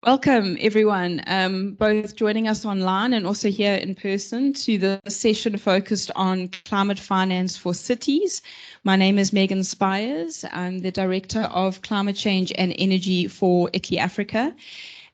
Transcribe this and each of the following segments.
Welcome, everyone, both joining us online and also here in person to the session focused on climate finance for cities. My name is Megan Spires. I'm the Director of Climate Change and Energy for ICLEI Africa.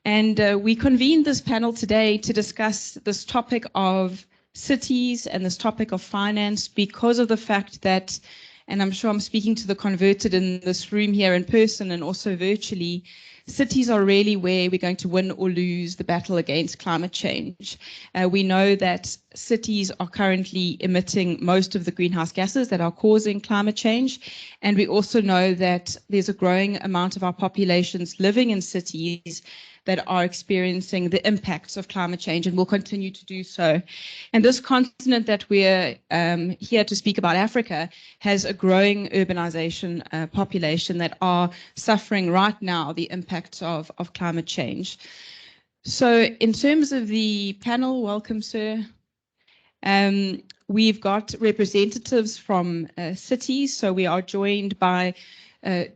And we convened this panel today to discuss this topic of cities and this topic of finance because of the fact that, and I'm sure I'm speaking to the converted in this room here in person and also virtually, cities are really where we're going to win or lose the battle against climate change. We know that cities are currently emitting most of the greenhouse gases that are causing climate change. And we also know that there's a growing amount of our populations living in cities that are experiencing the impacts of climate change and will continue to do so. And this continent that we're here to speak about, Africa, has a growing urbanization population that are suffering right now the impacts of climate change. So in terms of the panel, welcome, sir. We've got representatives from cities, so we are joined by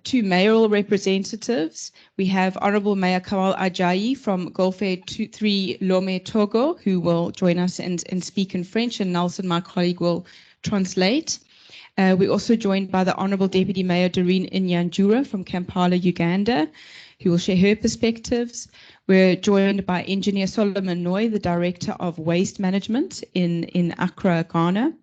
two mayoral representatives. We have Honorable Mayor Kamal Adjayi from Golfe III-Lomé, Togo, who will join us and speak in French, and Nelson, my colleague, will translate. We're also joined by the Honorable Deputy Mayor Doreen in Nyanjura from Kampala, Uganda, who will share her perspectives. We're joined by Engineer Solomon Noy, the Director of Waste Management in Accra, Ghana.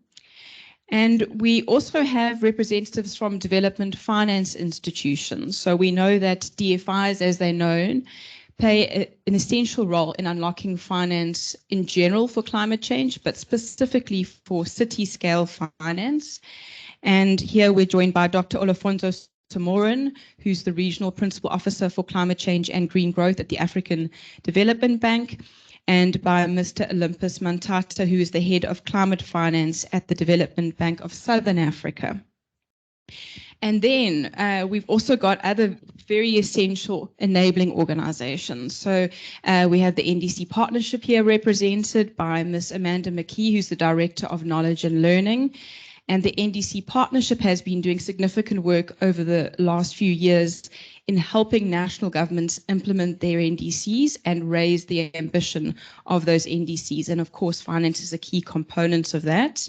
And we also have representatives from development finance institutions. So we know that DFIs, as they're known, play an essential role in unlocking finance in general for climate change, but specifically for city-scale finance. And here we're joined by Dr. Olufunso Somorin, who's the Regional Principal Officer for Climate Change and Green Growth at the African Development Bank, and by Mr. Olympus Manthata, who is the Head of Climate Finance at the Development Bank of Southern Africa. And then we've also got other very essential enabling organizations. So we have the Ndc Partnership here represented by Ms. Amanda McKee, who's the Director of Knowledge and Learning. And the Ndc Partnership has been doing significant work over the last few years in helping national governments implement their NDCs and raise the ambition of those NDCs. And of course, finance is a key component of that.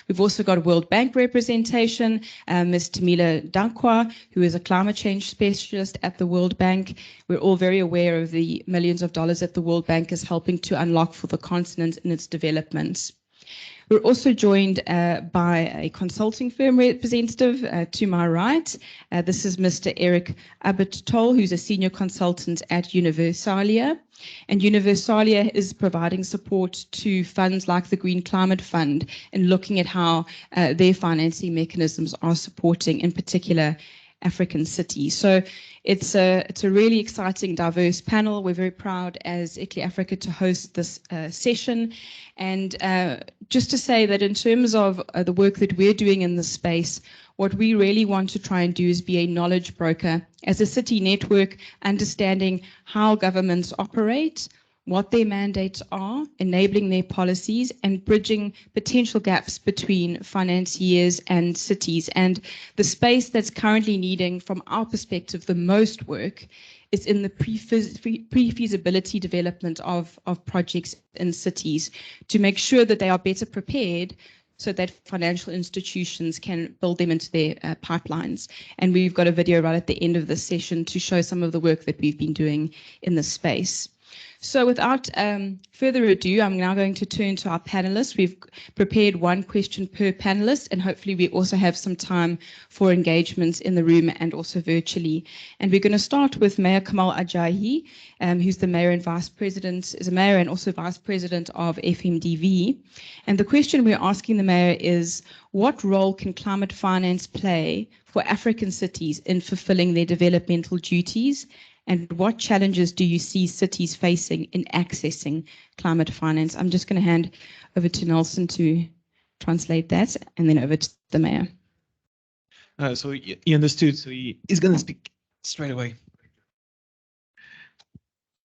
We've also got World Bank representation, Ms. Timila Ladakwa, who is a climate change specialist at the World Bank. We're all very aware of the millions of dollars that the World Bank is helping to unlock for the continent in its development. We're also joined by a consulting firm representative to my right. This is Mr. Eric Abitbol, who's a senior consultant at Universalia. And Universalia is providing support to funds like the Green Climate Fund and looking at how their financing mechanisms are supporting, in particular, African cities. So it's a really exciting, diverse panel. We're very proud as ICLEI Africa to host this session. And just to say that in terms of the work that we're doing in this space, what we really want to try and do is be a knowledge broker as a city network, understanding how governments operate, what their mandates are, enabling their policies, and bridging potential gaps between financiers and cities. And the space that's currently needing, from our perspective, the most work is in the pre-feasibility development of projects in cities to make sure that they are better prepared so that financial institutions can build them into their pipelines. And we've got a video right at the end of this session to show some of the work that we've been doing in this space. So without further ado, I'm now going to turn to our panelists. We've prepared one question per panelist, and hopefully we also have some time for engagements in the room and also virtually. And we're going to start with Mayor Kamal Adjayi, who's the mayor and vice president, is a mayor and also vice president of FMDV. And the question we're asking the mayor is, what role can climate finance play for African cities in fulfilling their developmental duties? And what challenges do you see cities facing in accessing climate finance? I'm just going to hand over to Nelson to translate that, and then over to the mayor. So he understood, so he's going to speak straight away.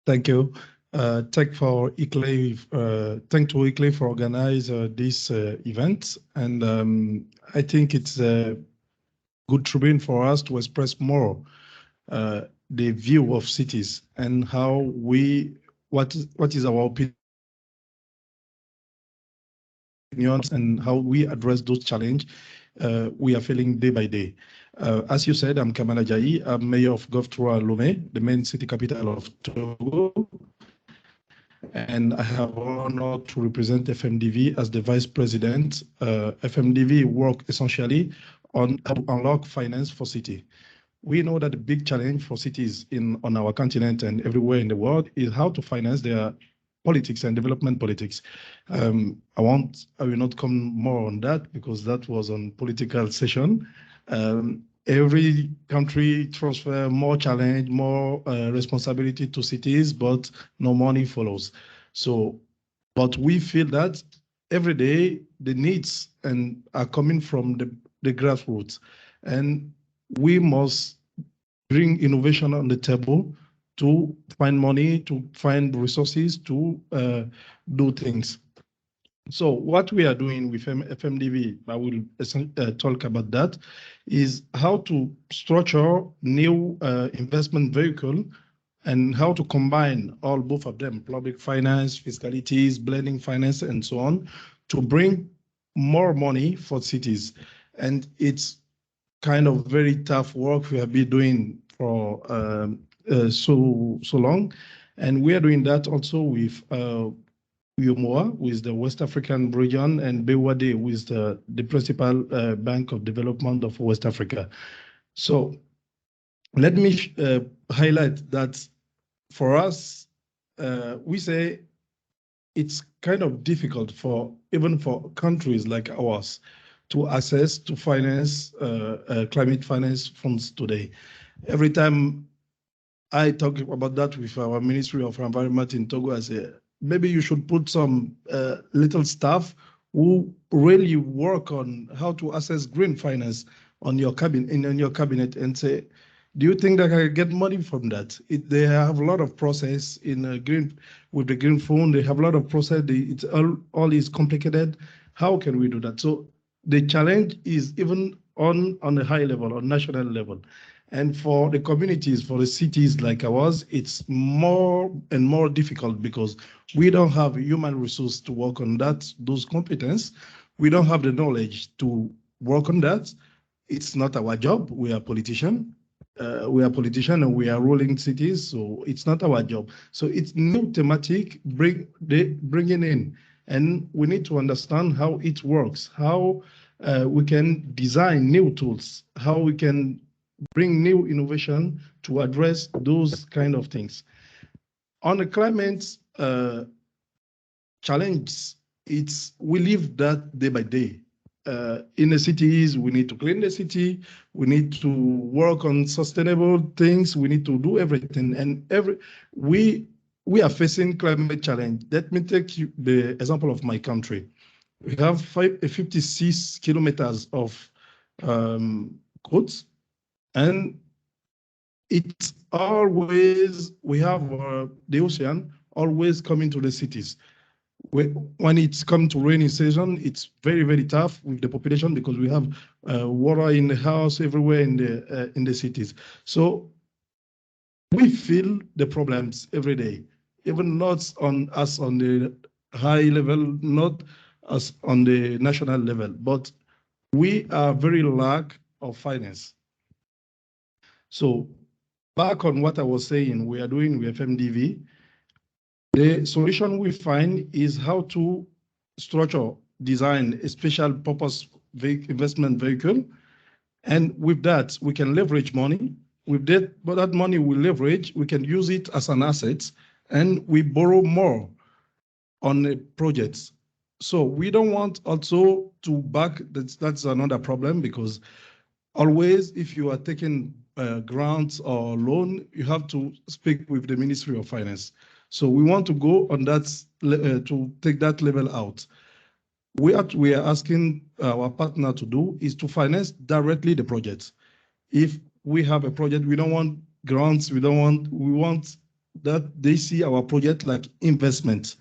Thank you. Thank to ICLEI for organizing this event. And I think it's a good tribune for us to express more the view of cities and how what is our opinion and how we address those challenges we are feeling day by day. As you said, I'm Kamal Adjayi. I'm mayor of Golfe III-Lomé, the main city capital of Togo. And I have honor to represent FMDV as the vice president. FMDV work essentially on how to unlock finance for city. We know that the big challenge for cities on our continent and everywhere in the world is how to finance their politics and development politics. I will not come more on that because that was on political session. Every country transfer more challenge, more responsibility to cities, but no money follows. So, but we feel that every day the needs are coming from the grassroots, and we must bring innovation on the table to find money, to find resources, to do things. So what we are doing with FMDV, I will talk about that, is how to structure new investment vehicle and how to combine both of them, public finance, fiscalities, blending finance, and so on, to bring more money for cities. And it's kind of very tough work we have been doing for so long. And we are doing that also with UMOA, with the West African region, and BWAD, with the principal Bank of Development of West Africa. So let me highlight that for us, we say it's kind of difficult even for countries like ours to access to finance climate finance funds today. Every time I talk about that with our Ministry of Environment in Togo, I say, maybe you should put some little staff who really work on how to access green finance on your cabinet and say, do you think that I can get money from that? They have a lot of process in with the green fund. They have a lot of process. It's all is complicated. How can we do that? So the challenge is even on a high level, on national level. And for the communities, for the cities like ours, it's more and more difficult because we don't have human resource to work on those competence. We don't have the knowledge to work on that. It's not our job. We are politicians. And we are ruling cities, so it's not our job. So it's new thematic bringing in, and we need to understand how it works, how we can design new tools, how we can bring new innovation to address those kind of things. On the climate challenge, we live that day by day. In the cities, we need to clean the city, we need to work on sustainable things, we need to do everything. And we are facing climate challenge. Let me take you the example of my country. We have 56 kilometers of coast, and it's always, we have the ocean always coming to the cities. When it's come to rainy season, it's very, very tough with the population because we have water in the house everywhere in the cities. So we feel the problems every day, even not on us on the high level, not us on the national level, but we are very lack of finance. So back on what I was saying, we are doing with FMDV. The solution we find is how to design a special purpose investment vehicle. And with that, we can leverage money. With that money we leverage, we can use it as an asset, and we borrow more on the projects. So we don't want also to back, that's another problem, because always if you are taking grants or loan, you have to speak with the Ministry of Finance. So we want to go on that, to take that level out. What we are asking our partner to do is to finance directly the project. If we have a project, we don't want grants, we want that they see our project like investment.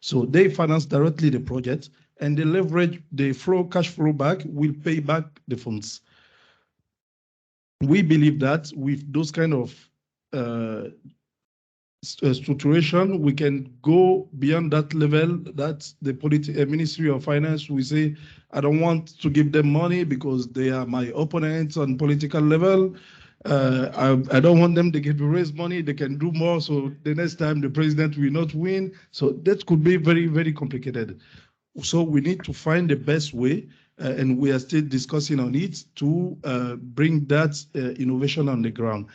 So they finance directly the project, and they leverage the cash flow back, will pay back the funds. We believe that with those kind of structuration, we can go beyond that level. That's the Ministry of Finance. We say, I don't want to give them money because they are my opponents on political level. I don't want them to get to raise money. They can do more. So the next time the president will not win. So that could be very, very complicated. So we need to find the best way, and we are still discussing on it to bring that innovation on the ground.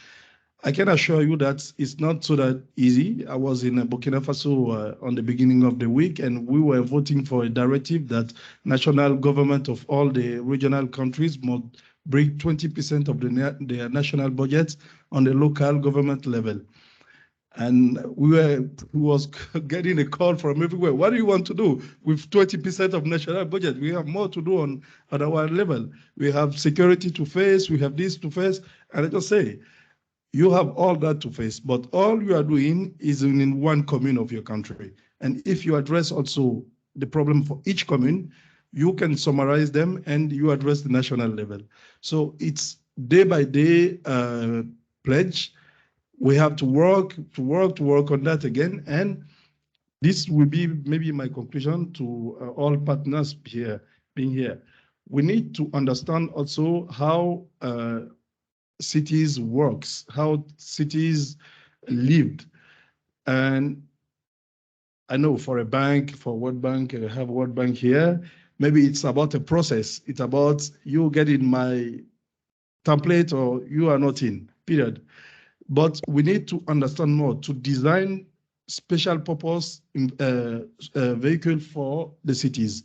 I can assure you that it's not so that easy. I was in Burkina Faso on the beginning of the week, and we were voting for a directive that national government of all the regional countries must bring 20% of their national budgets on the local government level. And we was getting a call from everywhere. What do you want to do with 20% of national budget? We have more to do on our level. We have security to face. We have this to face. And I just say, you have all that to face, but all you are doing is in one commune of your country. And if you address also the problem for each commune, you can summarize them and you address the national level. So it's day by day pledge. We have to work on that again. And this will be maybe my conclusion to all partners here being here. We need to understand also how cities works, how cities lived. And I know for a bank, for World Bank, I have World Bank here, maybe it's about a process. It's about you getting my template or you are not in, period. But we need to understand more to design special purpose vehicle for the cities.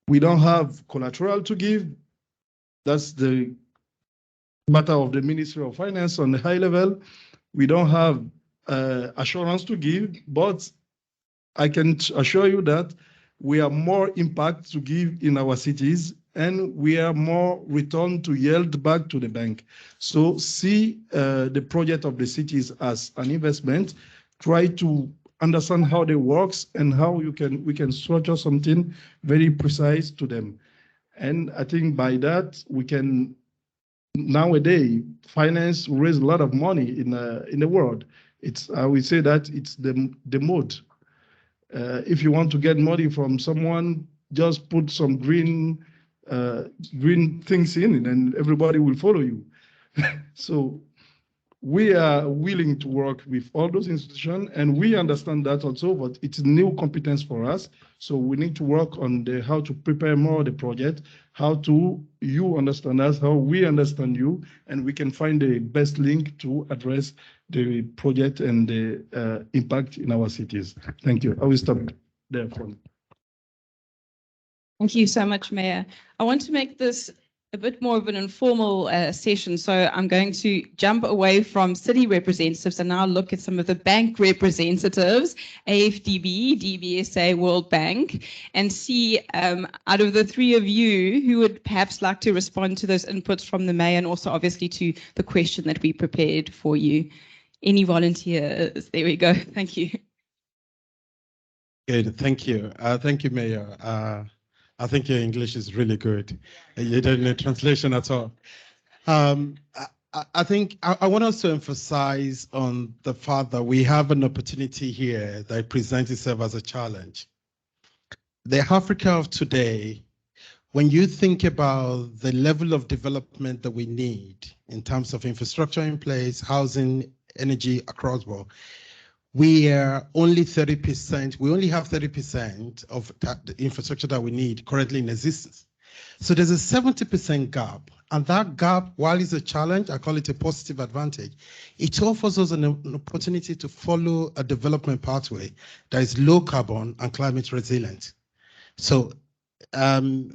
We don't have collateral to give. That's the matter of the Ministry of Finance on the high level. We don't have assurance to give, but I can assure you that we have more impact to give in our cities, and we have more return to yield back to the bank. So see the project of the cities as an investment. Try to understand how they works and how we can structure something very precise to them. And I think by that we can. Nowadays, finance raise a lot of money in the world. I would say that it's the mode. If you want to get money from someone, just put some green things in, and everybody will follow you. So we are willing to work with all those institutions, and we understand that also, but it's a new competence for us. So we need to work on how to prepare more the project, how to you understand us, how we understand you, and we can find the best link to address the project and the impact in our cities. Thank you. I will stop there. Thank you so much, Mayor. I want to make this a bit more of an informal session. So I'm going to jump away from city representatives and now look at some of the bank representatives, AfDB, DBSA, World Bank, and see out of the three of you who would perhaps like to respond to those inputs from the Mayor and also obviously to the question that we prepared for you. Any volunteers? There we go. Thank you. Good. Thank you. Thank you, Mayor. I think your English is really good. You don't need translation at all. I think I want us to emphasize on the fact that we have an opportunity here that presents itself as a challenge. The Africa of today, when you think about the level of development that we need in terms of infrastructure in place, housing, energy across the world, we are only 30%, we only have 30% of the infrastructure that we need currently in existence. So there's a 70% gap, and that gap, while it's a challenge, I call it a positive advantage. It offers us an opportunity to follow a development pathway that is low carbon and climate resilient. So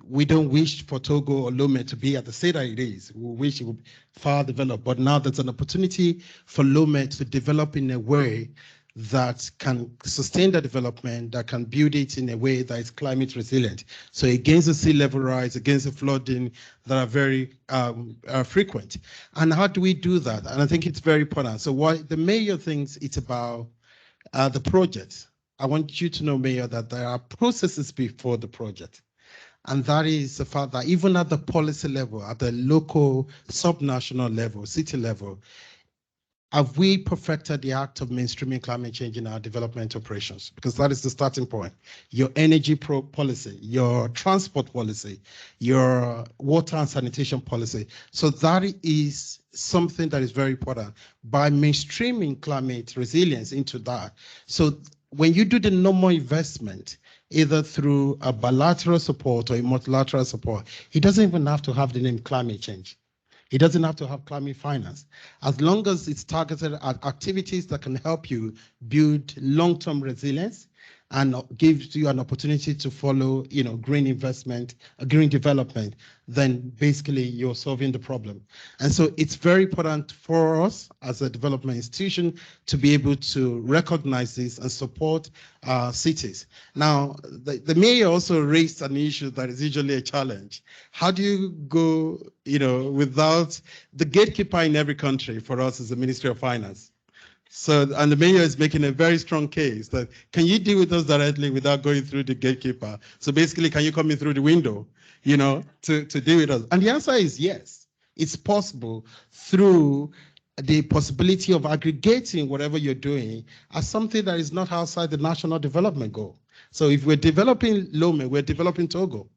we don't wish for Togo or Lomé to be at the state that it is. We wish it would be far developed, but now there's an opportunity for Lomé to develop in a way that can sustain the development, that can build it in a way that is climate resilient. So against the sea level rise, against the flooding that are very frequent. And how do we do that? And I think it's very important. So what the Mayor thinks it's about the project. I want you to know, Mayor, that there are processes before the project. And that is the fact that even at the policy level, at the local, subnational level, city level, have we perfected the act of mainstreaming climate change in our development operations? Because that is the starting point. Your energy policy, your transport policy, your water and sanitation policy. So that is something that is very important. By mainstreaming climate resilience into that, so when you do the normal investment, either through a bilateral support or a multilateral support, it doesn't even have to have the name climate change. It doesn't have to have climate finance. As long as it's targeted at activities that can help you build long-term resilience and gives you an opportunity to follow, green investment, green development, then basically you're solving the problem. And so it's very important for us as a development institution to be able to recognize this and support cities. Now, the mayor also raised an issue that is usually a challenge. How do you go, without the gatekeeper in every country for us is the Ministry of Finance? So, and the mayor is making a very strong case that can you deal with us directly without going through the gatekeeper? So basically, can you come in through the window, to deal with us? And the answer is yes. It's possible through the possibility of aggregating whatever you're doing as something that is not outside the national development goal. So if we're developing Lomé, we're developing Togo.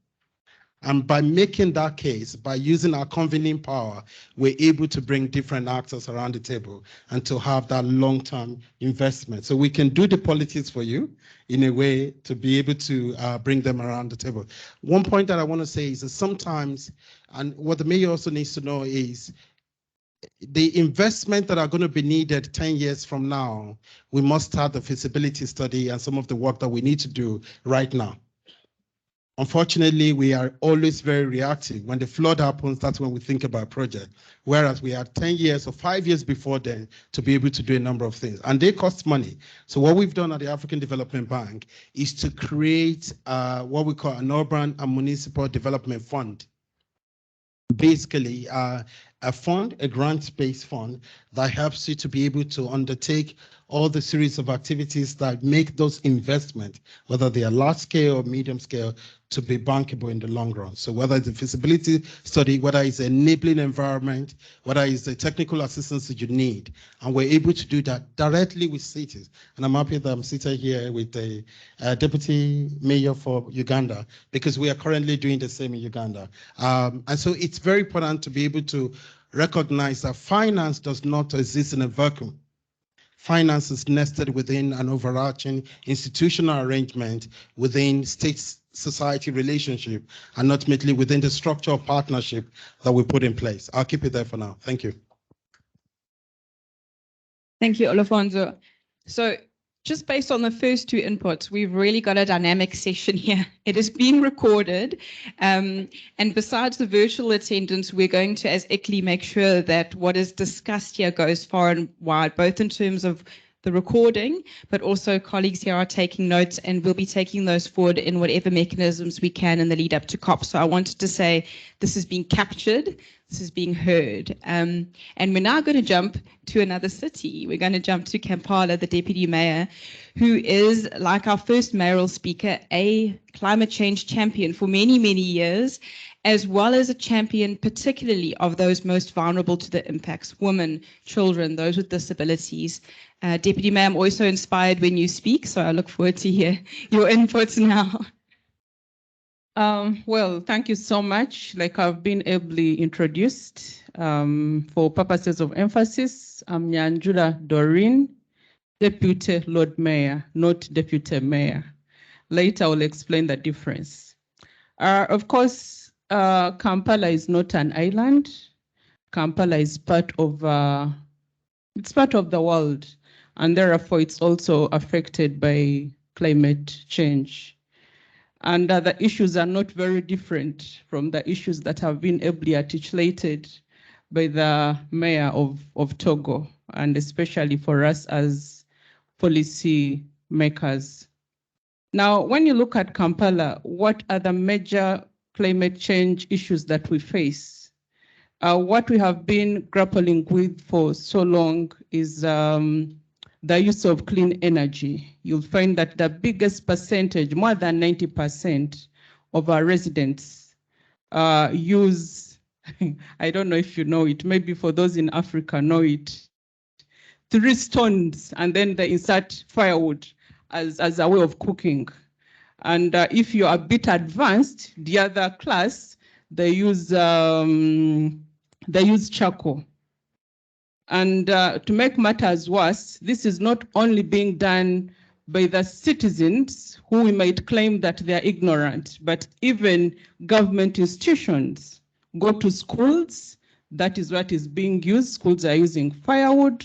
And by making that case, by using our convening power, we're able to bring different actors around the table and to have that long-term investment. So we can do the politics for you in a way to be able to bring them around the table. One point that I want to say is that sometimes, and what the mayor also needs to know is, the investment that are going to be needed 10 years from now, we must start the feasibility study and some of the work that we need to do right now. Unfortunately, we are always very reactive. When the flood happens, that's when we think about project. Whereas we had 10 years or 5 years before then to be able to do a number of things. And they cost money. So what we've done at the African Development Bank is to create what we call an urban and municipal development fund. Basically, a fund, a grant-based fund that helps you to be able to undertake all the series of activities that make those investments, whether they are large scale or medium scale, to be bankable in the long run. So whether it's a feasibility study, whether it's an enabling environment, whether it's the technical assistance that you need, and we're able to do that directly with cities. And I'm happy that I'm sitting here with the Deputy Mayor for Uganda, because we are currently doing the same in Uganda. And so it's very important to be able to recognize that finance does not exist in a vacuum. Finance is nested within an overarching institutional arrangement within state-society relationship and ultimately within the structure of partnership that we put in place. I'll keep it there for now. Thank you. Thank you, Olufunso. So just based on the first two inputs, we've really got a dynamic session here. It is being recorded. And besides the virtual attendance, we're going to, as ICLEI, make sure that what is discussed here goes far and wide, both in terms of the recording, but also colleagues here are taking notes and we'll be taking those forward in whatever mechanisms we can in the lead up to COP. So I wanted to say this is being captured, this is being heard. And we're now going to jump to another city. We're going to jump to Kampala, the Deputy Mayor, who is, like our first mayoral speaker, a climate change champion for many, many years, as well as a champion particularly of those most vulnerable to the impacts, women, children, those with disabilities. Deputy Mayor, I'm also inspired when you speak, so I look forward to hear your inputs now. Well, thank you so much. Like I've been ably introduced, for purposes of emphasis, I'm Nyanjura Doreen, Deputy Lord Mayor, not Deputy Mayor. Later, I'll explain the difference. Of course, Kampala is not an island. Kampala is part of, it's part of the world, and therefore it's also affected by climate change. And the issues are not very different from the issues that have been ably articulated by the mayor of Togo, and especially for us as policy makers. Now, when you look at Kampala, what are the major climate change issues that we face? What we have been grappling with for so long is the use of clean energy. You'll find that the biggest percentage, more than 90% of our residents use, I don't know if you know it, maybe for those in Africa know it, 3 stones and then they insert firewood as a way of cooking. And if you're a bit advanced, the other class, they use charcoal. And to make matters worse, this is not only being done by the citizens who we might claim that they are ignorant, but even government institutions. Go to schools, that is what is being used. Schools are using firewood.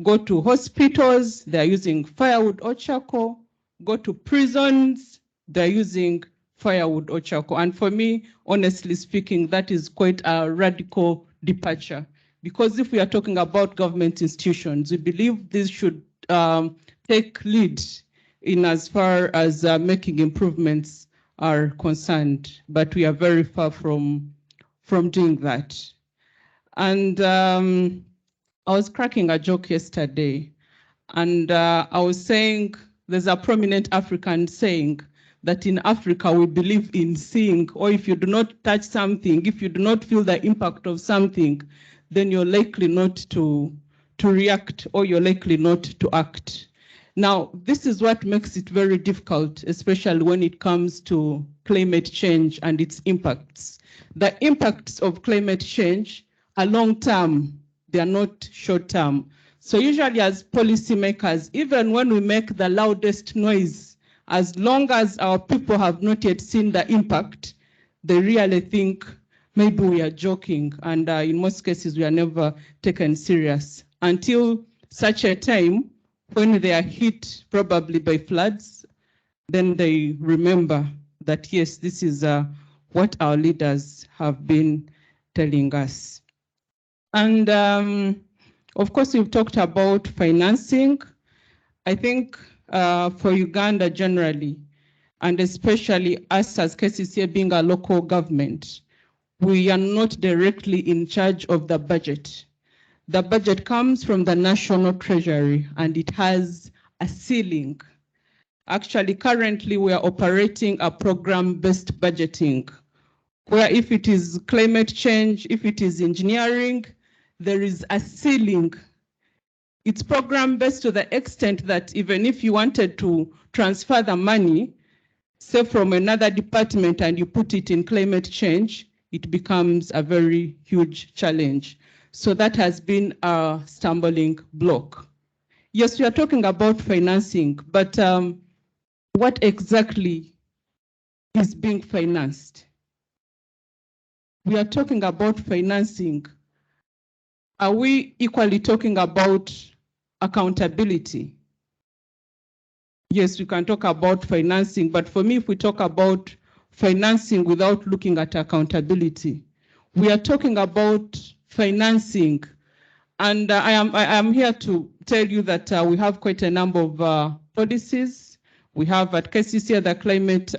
Go to hospitals, they're using firewood or charcoal. Go to prisons, they're using firewood or charcoal. And for me, honestly speaking, that is quite a radical departure. Because if we are talking about government institutions, we believe this should take lead in as far as making improvements are concerned. But we are very far from doing that. And I was cracking a joke yesterday, and I was saying there's a prominent African saying that in Africa we believe in seeing, or if you do not touch something, if you do not feel the impact of something, then you're likely not to react, or you're likely not to act. Now, this is what makes it very difficult, especially when it comes to climate change and its impacts. The impacts of climate change are long-term, they are not short-term. So usually as policymakers, even when we make the loudest noise, as long as our people have not yet seen the impact, they really think maybe we are joking, and in most cases we are never taken serious until such a time when they are hit probably by floods, then they remember that yes, this is what our leaders have been telling us. And of course, we've talked about financing. I think for Uganda generally, and especially us as KCCA being a local government, we are not directly in charge of the budget. The budget comes from the National Treasury and it has a ceiling. Actually, currently we are operating a program-based budgeting, where if it is climate change, if it is engineering, there is a ceiling. It's program-based to the extent that even if you wanted to transfer the money, say from another department, and you put it in climate change, it becomes a very huge challenge. So that has been a stumbling block. Yes, we are talking about financing, but what exactly is being financed? We are talking about financing. Are we equally talking about accountability? Yes, we can talk about financing, but for me, if we talk about financing without looking at accountability, we are talking about financing. And I am here to tell you that we have quite a number of policies. We have at KCCA the climate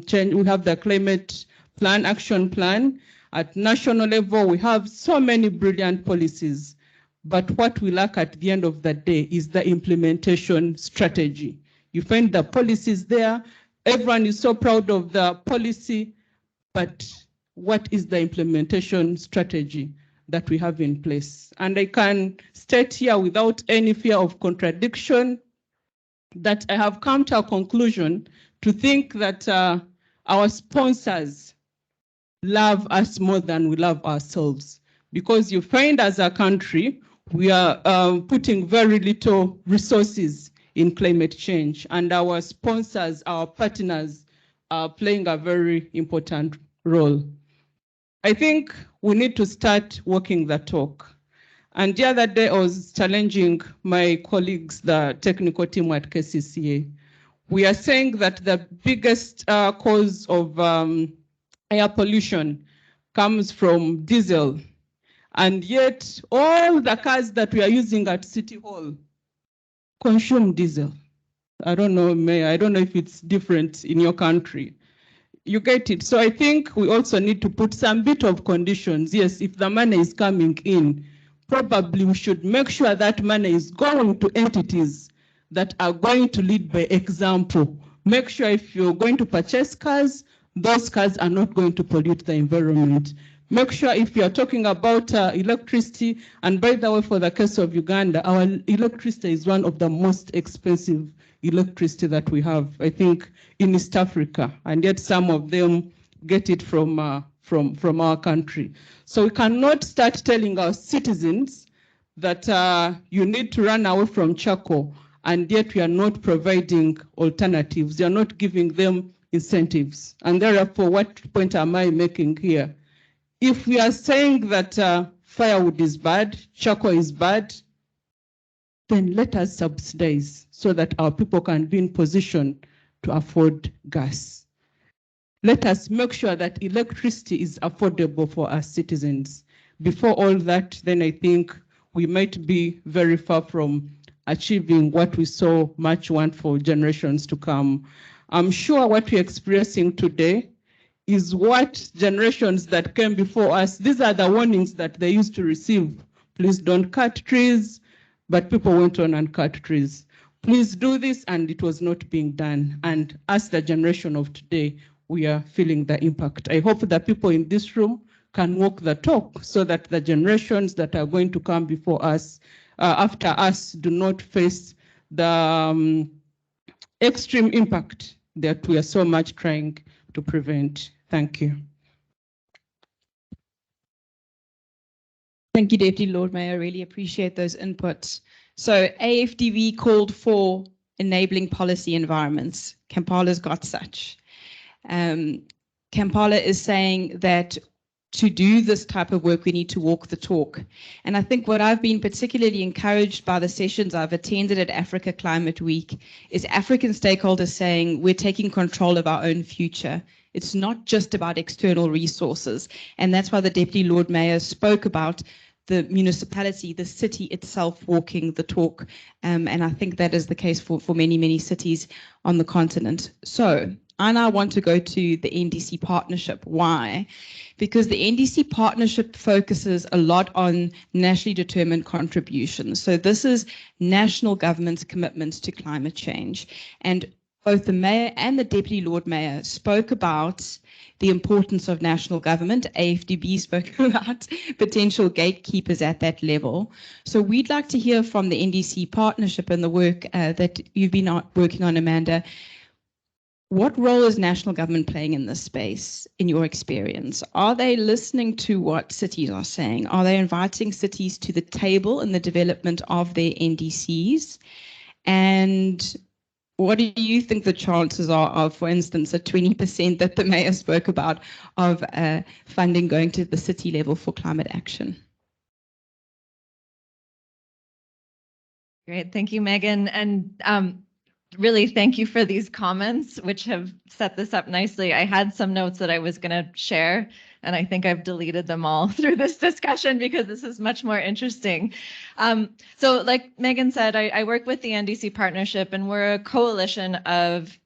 change, we have the climate plan, action plan. At national level, we have so many brilliant policies. But what we lack at the end of the day is the implementation strategy. You find the policies there, everyone is so proud of the policy, but what is the implementation strategy that we have in place? And I can state here without any fear of contradiction that I have come to a conclusion to think that our sponsors love us more than we love ourselves. Because you find as a country, we are putting very little resources in climate change, and our sponsors, our partners are playing a very important role. I think we need to start walking the talk. And the other day I was challenging my colleagues, the technical team at KCCA. We are saying that the biggest cause of air pollution comes from diesel. And yet all the cars that we are using at City Hall consume diesel. I don't know, Mayor, I don't know if it's different in your country. You get it. So I think we also need to put some bit of conditions. Yes, if the money is coming in, probably we should make sure that money is going to entities that are going to lead by example. Make sure if you're going to purchase cars, those cars are not going to pollute the environment. Make sure if you are talking about electricity, and by the way, for the case of Uganda, our electricity is one of the most expensive electricity that we have, I think, in East Africa, and yet some of them get it from our country. So we cannot start telling our citizens that you need to run away from charcoal, and yet we are not providing alternatives. We are not giving them incentives. And therefore, what point am I making here? If we are saying that firewood is bad, charcoal is bad, then let us subsidize so that our people can be in position to afford gas. Let us make sure that electricity is affordable for our citizens. Before all that, then I think we might be very far from achieving what we so much want for generations to come. I'm sure what we're experiencing today is what generations that came before us, these are the warnings that they used to receive. Please don't cut trees, but people went on and cut trees. Please do this, and it was not being done. And as the generation of today, we are feeling the impact. I hope that people in this room can walk the talk so that the generations that are going to come before us, after us, do not face the extreme impact that we are so much trying to prevent. Thank you. Thank you, Deputy Lord Mayor. I really appreciate those inputs. So AfDB called for enabling policy environments. Kampala's got such. Kampala is saying that to do this type of work, we need to walk the talk. And I think what I've been particularly encouraged by the sessions I've attended at Africa Climate Week is African stakeholders saying we're taking control of our own future. It's not just about external resources. And that's why the Deputy Lord Mayor spoke about the municipality, the city itself walking the talk. And I think that is the case for many, many cities on the continent. So I now want to go to the Ndc Partnership. Why? Because the Ndc Partnership focuses a lot on nationally determined contributions. So this is national government's commitments to climate change. And both the Mayor and the Deputy Lord Mayor spoke about the importance of national government. AfDB spoke about potential gatekeepers at that level. So we'd like to hear from the Ndc Partnership and the work that you've been working on, Amanda. What role is national government playing in this space, in your experience? Are they listening to what cities are saying? Are they inviting cities to the table in the development of their NDCs? And what do you think the chances are of, for instance, a 20% that the Mayor spoke about of funding going to the city level for climate action? Great, thank you, Megan. And really, thank you for these comments, which have set this up nicely. I had some notes that I was going to share, and I think I've deleted them all through this discussion because this is much more interesting. So like Megan said, I work with the Ndc Partnership, and we're a coalition of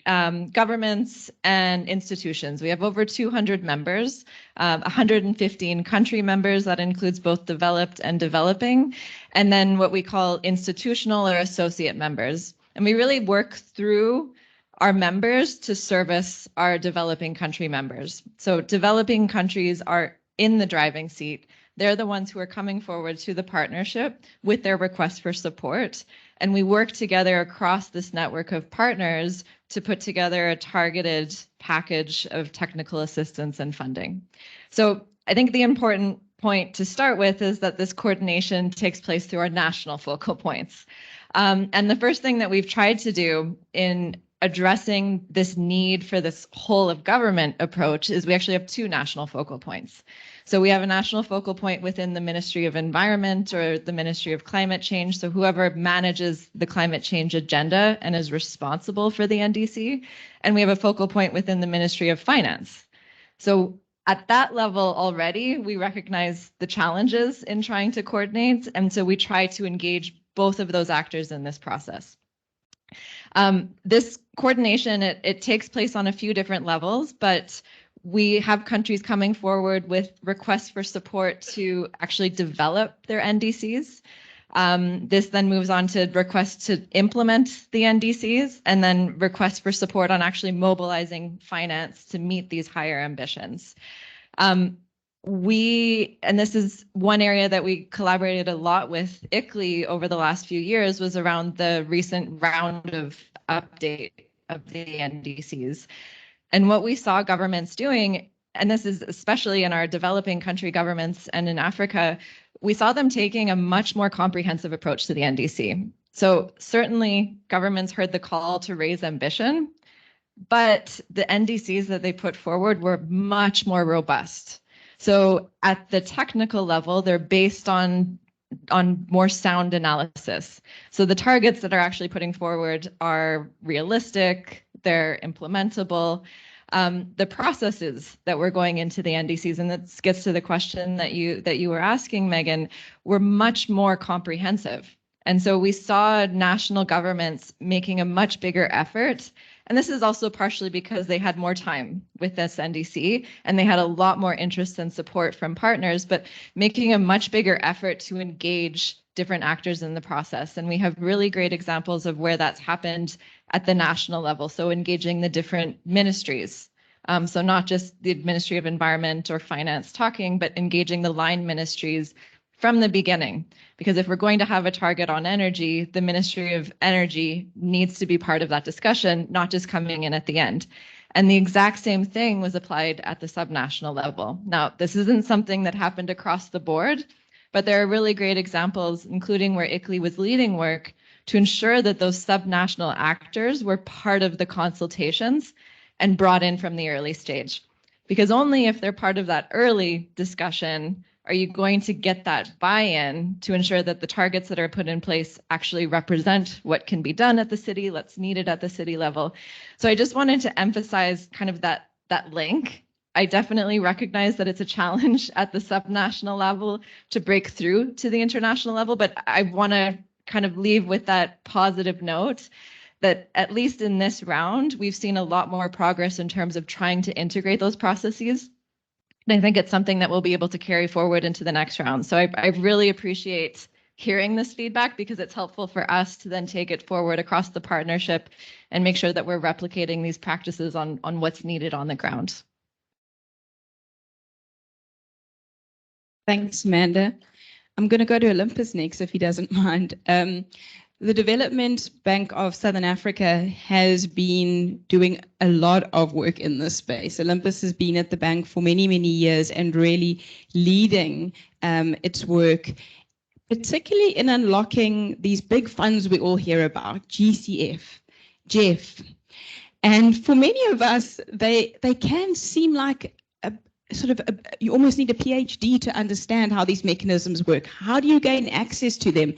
governments and institutions. We have over 200 members, 115 country members. That includes both developed and developing, and then what we call institutional or associate members. And we really work through our members to service our developing country members. So developing countries are in the driving seat. They're the ones who are coming forward to the partnership with their requests for support. And we work together across this network of partners to put together a targeted package of technical assistance and funding. So I think the important point to start with is that this coordination takes place through our national focal points. And the first thing that we've tried to do in addressing this need for this whole of government approach is we actually have two national focal points. So we have a national focal point within the Ministry of Environment or the Ministry of Climate Change. So whoever manages the climate change agenda and is responsible for the NDC. And we have a focal point within the Ministry of Finance. So at that level already, we recognize the challenges in trying to coordinate. And so we try to engage both of those actors in this process. This coordination, it takes place on a few different levels, but we have countries coming forward with requests for support to actually develop their NDCs. This then moves on to requests to implement the NDCs, and then requests for support on actually mobilizing finance to meet these higher ambitions. and this is one area that we collaborated a lot with ICLEI over the last few years, was around the recent round of update of the NDCs. And what we saw governments doing, and this is especially in our developing country governments and in Africa, we saw them taking a much more comprehensive approach to the NDC. So certainly governments heard the call to raise ambition, but the NDCs that they put forward were much more robust. So at the technical level, they're based on more sound analysis. So the targets that are actually putting forward are realistic, they're implementable. The processes that were going into the NDCs, and this gets to the question that you were asking, Megan, were much more comprehensive. And so we saw national governments making a much bigger effort. And this is also partially because they had more time with this NDC and they had a lot more interest and support from partners, but making a much bigger effort to engage different actors in the process. And we have really great examples of where that's happened at the national level. So engaging the different ministries. So not just the Ministry of Environment or Finance talking, but engaging the line ministries from the beginning. Because if we're going to have a target on energy, the Ministry of Energy needs to be part of that discussion, not just coming in at the end. And the exact same thing was applied at the subnational level. Now, this isn't something that happened across the board, but there are really great examples, including where ICLEI was leading work to ensure that those subnational actors were part of the consultations and brought in from the early stage. Because only if they're part of that early discussion are you going to get that buy-in to ensure that the targets that are put in place actually represent what can be done at the city, what's needed at the city level. So I just wanted to emphasize kind of that link. I definitely recognize that it's a challenge at the subnational level to break through to the international level, but I want to kind of leave with that positive note that at least in this round, we've seen a lot more progress in terms of trying to integrate those processes. And I think it's something that we'll be able to carry forward into the next round. So I really appreciate hearing this feedback because it's helpful for us to then take it forward across the partnership and make sure that we're replicating these practices on what's needed on the ground. Thanks, Amanda. I'm going to go to Olympus next, if he doesn't mind. The Development Bank of Southern Africa has been doing a lot of work in this space. Olympus has been at the bank for many, many years and really leading its work, particularly in unlocking these big funds we all hear about, GCF, GEF. And for many of us, they can seem like you almost need a PhD to understand how these mechanisms work. How do you gain access to them?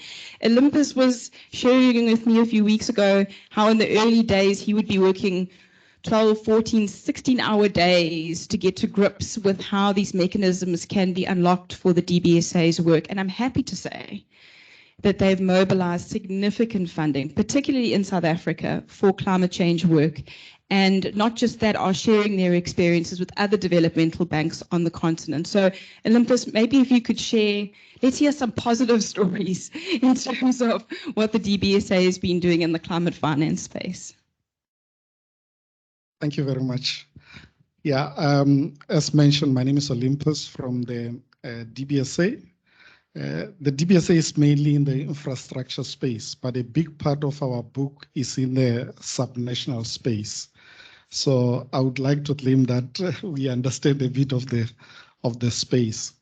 Olympus was sharing with me a few weeks ago how in the early days he would be working 12, 14, 16-hour days to get to grips with how these mechanisms can be unlocked for the DBSA's work. And I'm happy to say that they've mobilized significant funding, particularly in South Africa, for climate change work. And not just that, are sharing their experiences with other developmental banks on the continent. So Olympus, maybe if you could share, let's hear some positive stories in terms of what the DBSA has been doing in the climate finance space. Thank you very much. Yeah, as mentioned, my name is Olympus from the DBSA. The DBSA is mainly in the infrastructure space, but a big part of our book is in the subnational space. So I would like to claim that we understand a bit of the space.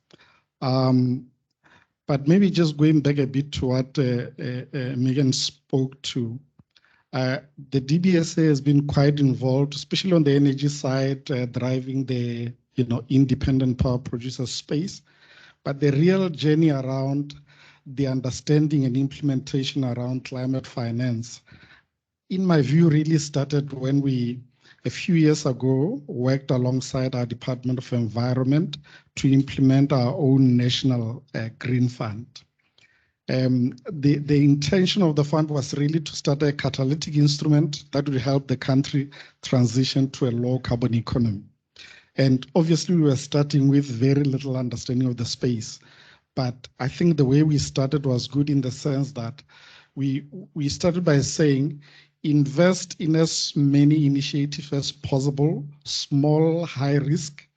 But maybe just going back a bit to what Megan spoke to. The DBSA has been quite involved, especially on the energy side, driving the independent power producer space. But the real journey around the understanding and implementation around climate finance, in my view, really started when we, a few years ago, worked alongside our Department of Environment to implement our own national green fund. The intention of the fund was really to start a catalytic instrument that would help the country transition to a low carbon economy. And obviously we were starting with very little understanding of the space. But I think the way we started was good in the sense that we started by saying, invest in as many initiatives as possible, small, high risk,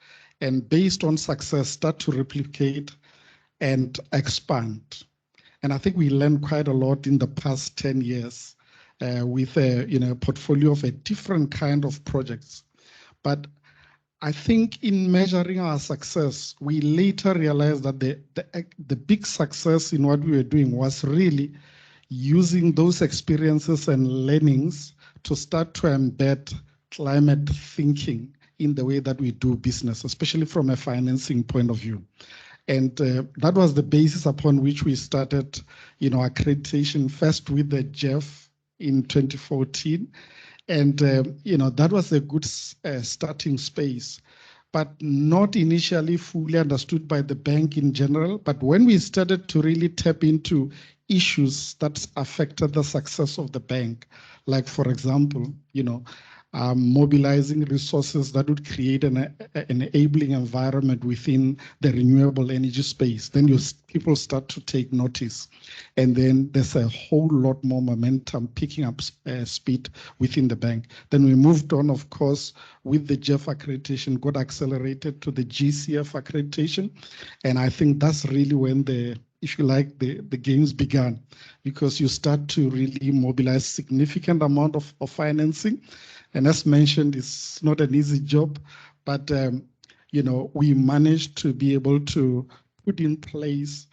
and based on success, start to replicate and expand. And I think we learned quite a lot in the past 10 years with a portfolio of a different kind of projects. But I think in measuring our success, we later realized that the big success in what we were doing was really using those experiences and learnings to start to embed climate thinking in the way that we do business, especially from a financing point of view. And that was the basis upon which we started, accreditation first with the GEF in 2014. And, that was a good starting space, but not initially fully understood by the bank in general. But when we started to really tap into issues that affected the success of the bank, like, for example, mobilizing resources that would create an enabling environment within the renewable energy space, then people start to take notice. And then there's a whole lot more momentum picking up speed within the bank. Then we moved on, of course, with the GEF accreditation, got accelerated to the GCF accreditation. And I think that's really when if you like, the games began, because you start to really mobilize significant amount of financing. And as mentioned, it's not an easy job, but we managed to be able to put in place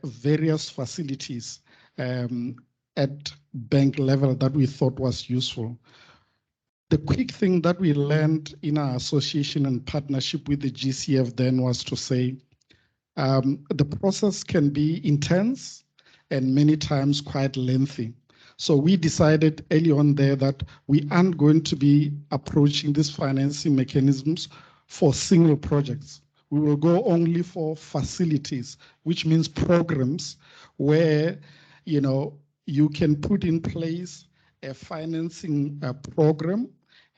various facilities at bank level that we thought was useful. The quick thing that we learned in our association and partnership with the GCF then was to say, the process can be intense and many times quite lengthy. So we decided early on there that we aren't going to be approaching these financing mechanisms for single projects. We will go only for facilities, which means programs where, you can put in place a financing program,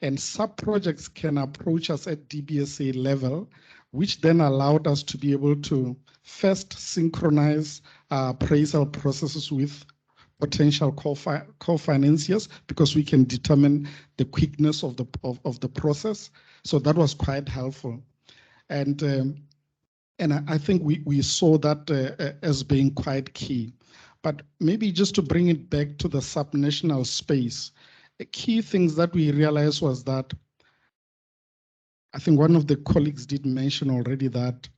and sub-projects can approach us at DBSA level, which then allowed us to be able to first synchronize our appraisal processes with potential co-financiers, because we can determine the quickness of the process. So that was quite helpful. And I think we saw that as being quite key. But maybe just to bring it back to the subnational space, the key things that we realized was that, I think one of the colleagues did mention already that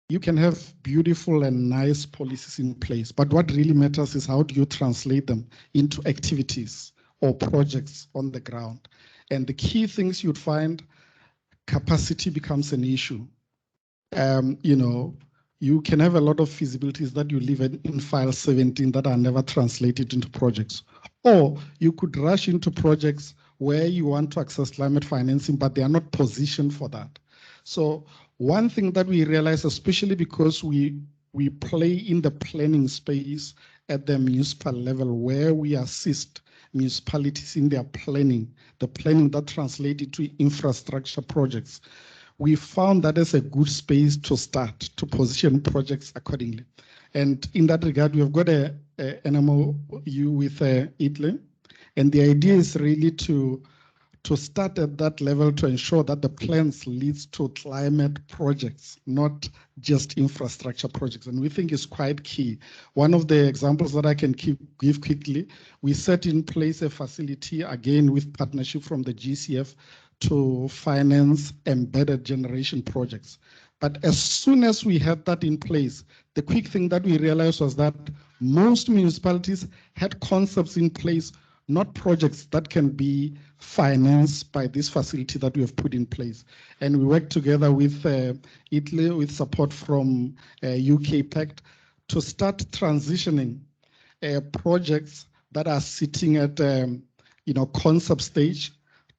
you can have beautiful and nice policies in place, but what really matters is how do you translate them into activities or projects on the ground. And the key things you'd find, capacity becomes an issue. You can have a lot of feasibilities that you leave in file 17 that are never translated into projects. Or you could rush into projects where you want to access climate financing, but they are not positioned for that. So one thing that we realize, especially because we play in the planning space at the municipal level, where we assist municipalities in their planning, the planning that translates into infrastructure projects, we found that as a good space to start to position projects accordingly. And in that regard, we have got an MOU with Italy, and the idea is really to start at that level to ensure that the plans leads to climate projects, not just infrastructure projects. And we think it's quite key. One of the examples that I can give quickly, we set in place a facility, again with partnership from the GCF, to finance embedded generation projects. But as soon as we had that in place, the quick thing that we realized was that most municipalities had concepts in place, not projects that can be financed by this facility that we have put in place. And we worked together with Italy, with support from UK Pact, to start transitioning projects that are sitting at concept stage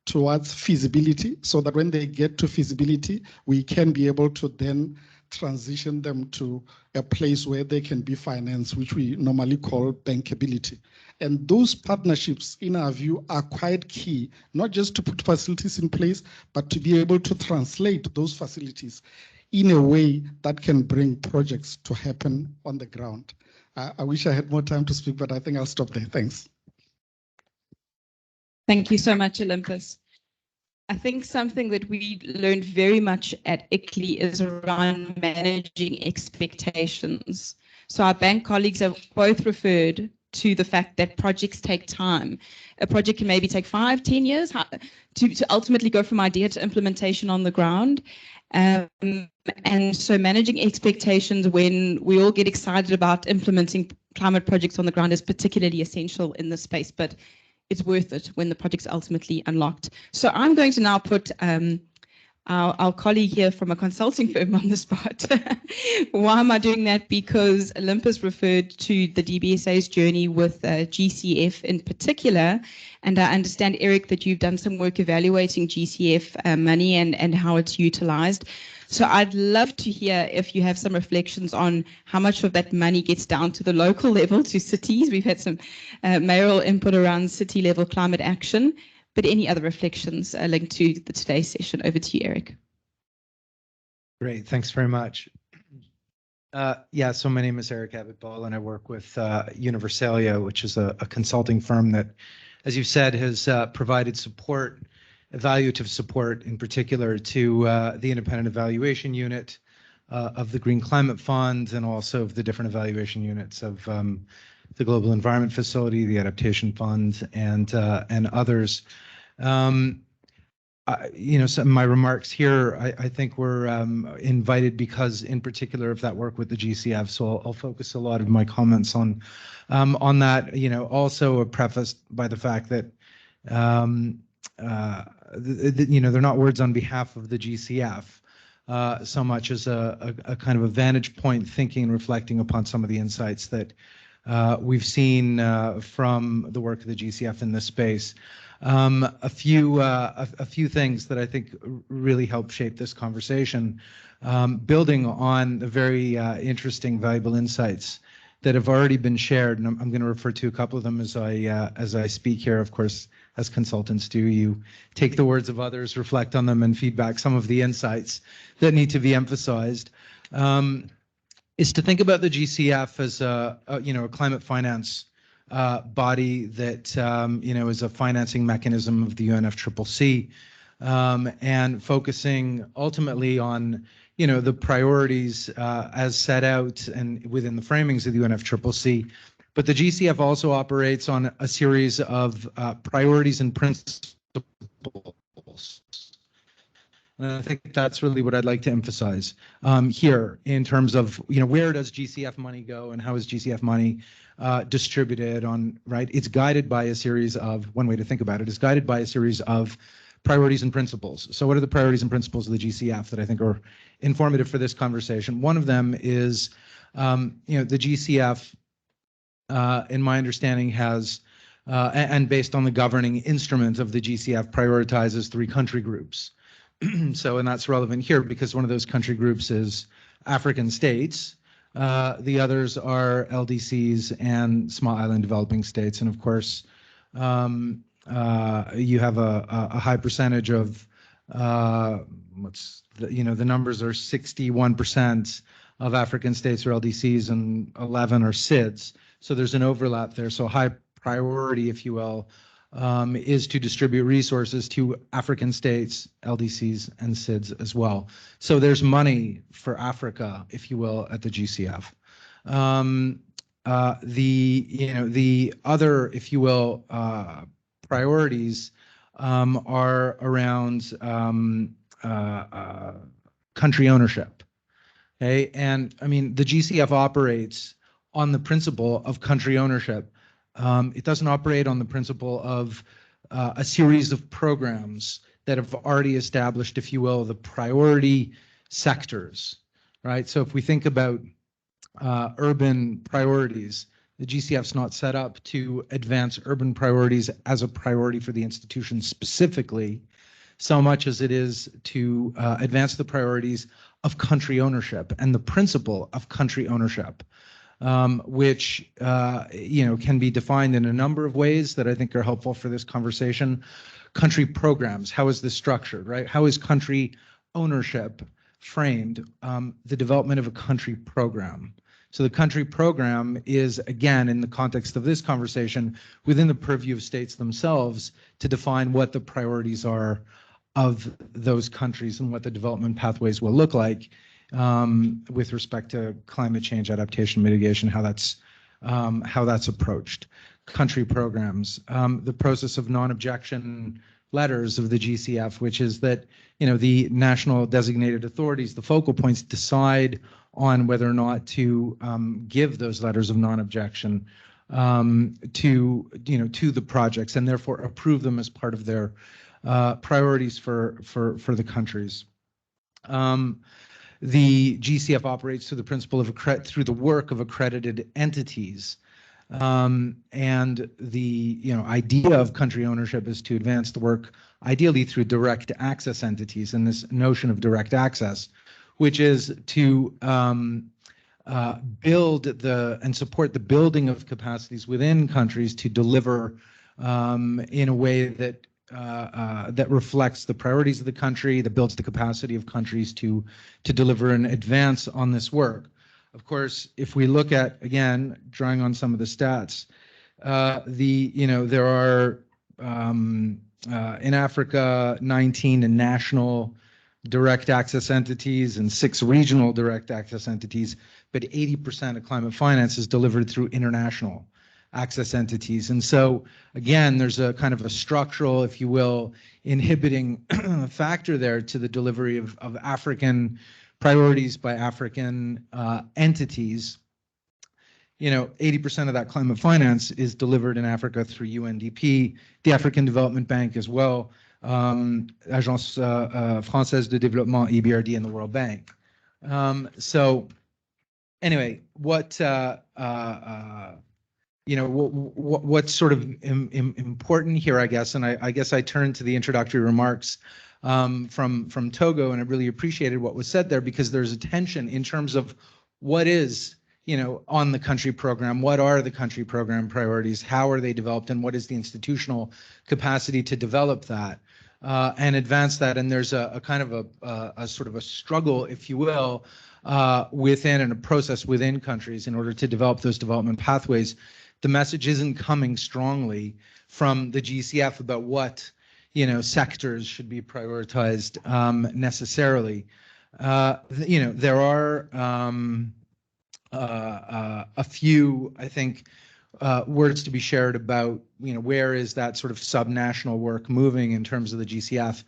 towards feasibility, so that when they get to feasibility, we can be able to then transition them to a place where they can be financed, which we normally call bankability. And those partnerships, in our view, are quite key, not just to put facilities in place, but to be able to translate those facilities in a way that can bring projects to happen on the ground. I wish I had more time to speak, but I think I'll stop there. Thanks. Thank you so much, Olympus. I think something that we learned very much at ICLEI is around managing expectations. So our bank colleagues have both referred to the fact that projects take time. A project can maybe take 5-10 years to ultimately go from idea to implementation on the ground. And so managing expectations when we all get excited about implementing climate projects on the ground is particularly essential in this space, but it's worth it when the project's ultimately unlocked. So I'm going to now put our colleague here from a consulting firm on the spot. Why am I doing that? Because Olympus referred to the DBSA's journey with GCF in particular, and I understand, Eric, that you've done some work evaluating GCF money and how it's utilized. So I'd love to hear if you have some reflections on how much of that money gets down to the local level, to cities. We've had some mayoral input around city level climate action, but any other reflections linked to today's session? Over to you, Eric. Great, thanks very much. Yeah, so my name is Eric Abitbol, and I work with Universalia, which is a consulting firm that, as you said, has provided support, evaluative support in particular, to the independent evaluation unit of the Green Climate Fund, and also of the different evaluation units of the Global Environment Facility, the Adaptation Fund, and others. You know, some of my remarks here, I think were invited because, in particular, of that work with the GCF. So I'll focus a lot of my comments on that. You know, also prefaced by the fact that you know, they're not words on behalf of the GCF so much as a kind of a vantage point, thinking and reflecting upon some of the insights that we've seen from the work of the GCF in this space. A few things that I think really help shape this conversation, building on the very interesting, valuable insights that have already been shared, and I'm going to refer to a couple of them as I speak here. Of course, as consultants do, you take the words of others, reflect on them, and feedback some of the insights that need to be emphasized. Is to think about the GCF as a climate finance body that is a financing mechanism of the UNFCCC, and focusing ultimately on the priorities as set out and within the framings of the UNFCCC. But the GCF also operates on a series of priorities and principles. And I think that's really what I'd like to emphasize here in terms of, where does GCF money go and how is GCF money distributed on, right? It's guided by a series of, one way to think about it is guided by a series of priorities and principles. So what are the priorities and principles of the GCF that I think are informative for this conversation? One of them is, the GCF, in my understanding, has, and based on the governing instrument of the GCF, prioritizes 3 country groups. So, and that's relevant here because one of those country groups is African states. The others are LDCs and small island developing states. And of course, you have a high percentage of, the numbers are 61% of African states are LDCs and 11 are SIDS. So there's an overlap there. So high priority, if you will, is to distribute resources to African states, LDCs, and SIDS as well. So there's money for Africa, if you will, at the GCF. The other, if you will, priorities are around country ownership. Okay, and I mean the GCF operates on the principle of country ownership. It doesn't operate on the principle of a series of programs that have already established, if you will, the priority sectors, right? So if we think about urban priorities, the GCF's not set up to advance urban priorities as a priority for the institution specifically, so much as it is to advance the priorities of country ownership and the principle of country ownership. Which can be defined in a number of ways that I think are helpful for this conversation. Country programs, how is this structured, right? How is country ownership framed? The development of a country program. So the country program is, again, in the context of this conversation, within the purview of states themselves to define what the priorities are of those countries and what the development pathways will look like with respect to climate change adaptation mitigation, how that's approached. Country programs, the process of non-objection letters of the GCF, which is that the national designated authorities, the focal points, decide on whether or not to give those letters of non-objection to the projects, and therefore approve them as part of their priorities for the countries. The GCF operates through the principle of through the work of accredited entities. And the idea of country ownership is to advance the work ideally through direct access entities, and this notion of direct access, which is to build and support the building of capacities within countries to deliver in a way that that reflects the priorities of the country, that builds the capacity of countries to deliver and advance on this work. Of course, if we look at, again, drawing on some of the stats, there are in Africa 19 national direct access entities and 6 regional direct access entities, but 80% of climate finance is delivered through international access entities. And so, again, there's a kind of a structural, if you will, inhibiting factor there to the delivery of African priorities by African entities. 80% of that climate finance is delivered in Africa through UNDP, the African Development Bank as well, Agence Française de Développement, EBRD, and the World Bank. So anyway, what's sort of important here, I guess, and I guess I turn to the introductory remarks from Togo, and I really appreciated what was said there, because there's a tension in terms of what is, on the country program, what are the country program priorities, how are they developed, and what is the institutional capacity to develop that and advance that. And there's a kind of a sort of a struggle, if you will, within and a process within countries in order to develop those development pathways. The message isn't coming strongly from the GCF about what sectors should be prioritized necessarily. There are a few, I think, words to be shared about where is that sort of subnational work moving in terms of the GCF.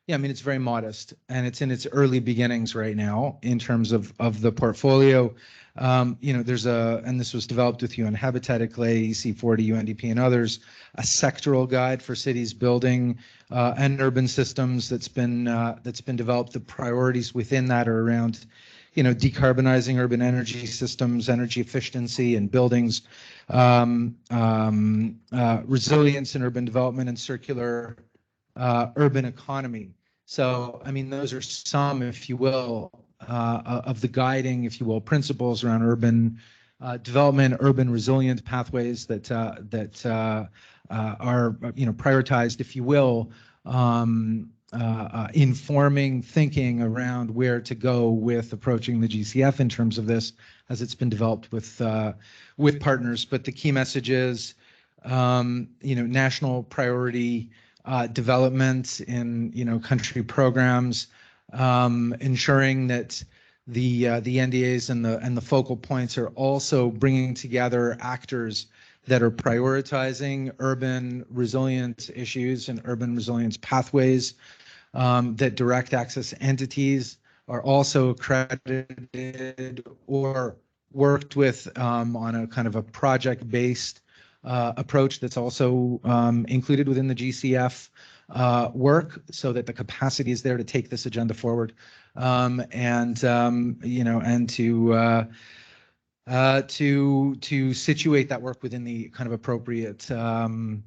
It's very modest, and it's in its early beginnings right now in terms of the portfolio. There's and this was developed with UN Habitat, ECLE, C40, UNDP, and others, a sectoral guide for cities building and urban systems that's been developed. The priorities within that are around, decarbonizing urban energy systems, energy efficiency in buildings, resilience in urban development, and circular urban economy. So, those are some, if you will, of the guiding, if you will, principles around urban development, urban resilient pathways that are prioritized, if you will, informing thinking around where to go with approaching the GCF in terms of this, as it's been developed with partners. But the key message is, national priority development in country programs, ensuring that the NDAs and the focal points are also bringing together actors that are prioritizing urban resilient issues and urban resilience pathways, that direct access entities are also accredited or worked with on a kind of a project-based approach that's also included within the GCF work, so that the capacity is there to take this agenda forward, and to situate that work within the kind of appropriate and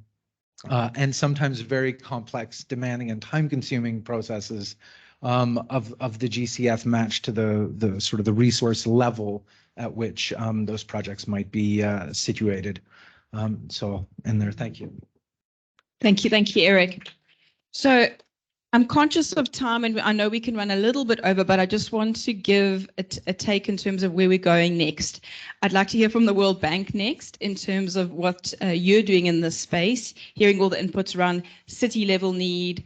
sometimes very complex, demanding, and time-consuming processes of the GCF matched to the sort of the resource level at which those projects might be situated. So I'll end there. Thank you. Thank you, Eric. So I'm conscious of time, and I know we can run a little bit over, but I just want to give a take in terms of where we're going next. I'd like to hear from the World Bank next in terms of what you're doing in this space, hearing all the inputs around city level need,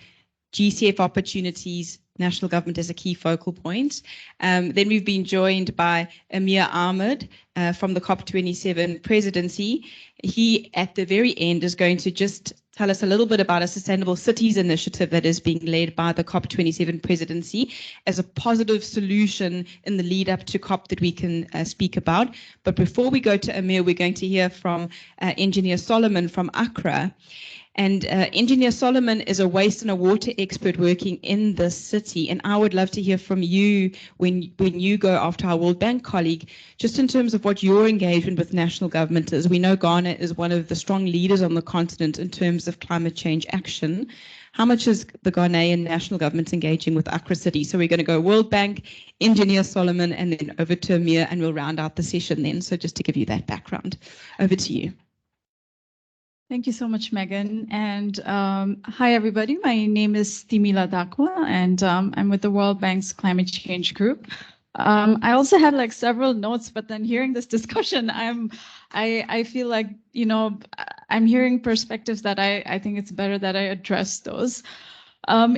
GCF opportunities, national government as a key focal point. Then we've been joined by Amir Ahmed from the COP27 presidency. He, at the very end, is going to just tell us a little bit about a sustainable cities initiative that is being led by the COP27 presidency as a positive solution in the lead up to COP that we can speak about. But before we go to Amir, we're going to hear from Engineer Solomon from Accra. And Engineer Solomon is a waste and a water expert working in the city. And I would love to hear from you when you go after our World Bank colleague, just in terms of what your engagement with national government is. We know Ghana is one of the strong leaders on the continent in terms of climate change action. How much is the Ghanaian national government engaging with Accra City? So we're going to go World Bank, Engineer Solomon, and then over to Amir, and we'll round out the session then. So just to give you that background, over to you. Thank you so much, Megan. And hi, everybody. My name is Stimi Ladakwa, and I'm with the World Bank's Climate Change Group. I also had like several notes, but then hearing this discussion, I feel like, you know, I'm hearing perspectives that I think it's better that I address those.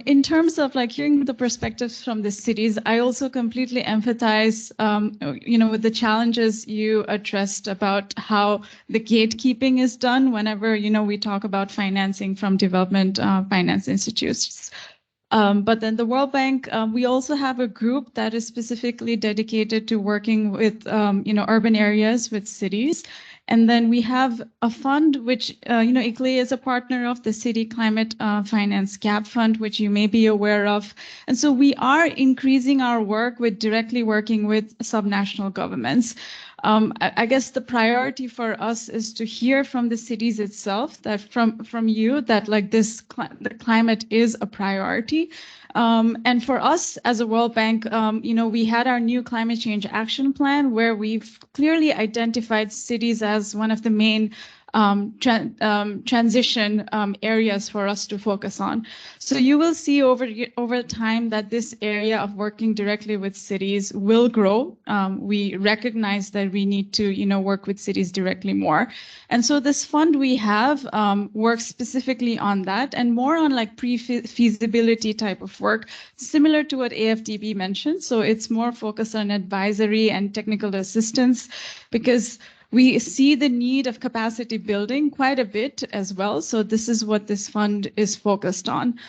In terms of like hearing the perspectives from the cities, I also completely empathize, you know, with the challenges you addressed about how the gatekeeping is done whenever, you know, we talk about financing from development finance institutes. But then the World Bank, we also have a group that is specifically dedicated to working with, you know, urban areas with cities. And then we have a fund which, you know, ICLEI is a partner of the City Climate Finance Gap Fund, which you may be aware of. And so we are increasing our work with directly working with subnational governments. I guess the priority for us is to hear from the cities itself, that from you, that like this, the climate is a priority. And for us as a World Bank, you know, we had our new climate change action plan where we've clearly identified cities as one of the main transition areas for us to focus on. So you will see over time that this area of working directly with cities will grow. We recognize that we need to, you know, work with cities directly more. And so this fund we have works specifically on that and more on like pre-feasibility type of work, similar to what AfDB mentioned. So it's more focused on advisory and technical assistance because we see the need of capacity building quite a bit as well. So this is what this fund is focused on.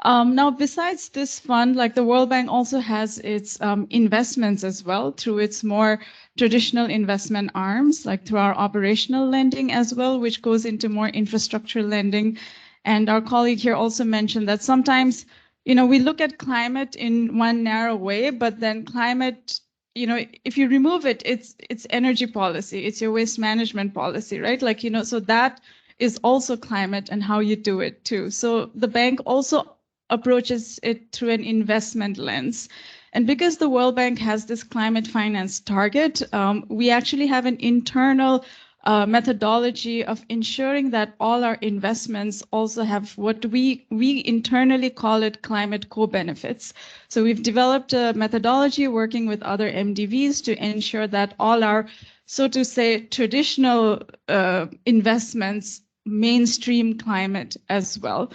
Now, besides this fund, like the World Bank also has its investments as well through its more traditional investment arms, like through our operational lending as well, which goes into more infrastructure lending. And our colleague here also mentioned that sometimes, you know, we look at climate in one narrow way, but then climate, you know, if you remove it, it's energy policy, it's your waste management policy, right? Like, you know, so that is also climate and how you do it too. So the bank also approaches it through an investment lens. And because the World Bank has this climate finance target, we actually have an internal methodology of ensuring that all our investments also have what we internally call it climate co-benefits. So we've developed a methodology working with other MDVs to ensure that all our, so to say, traditional investments mainstream climate as well.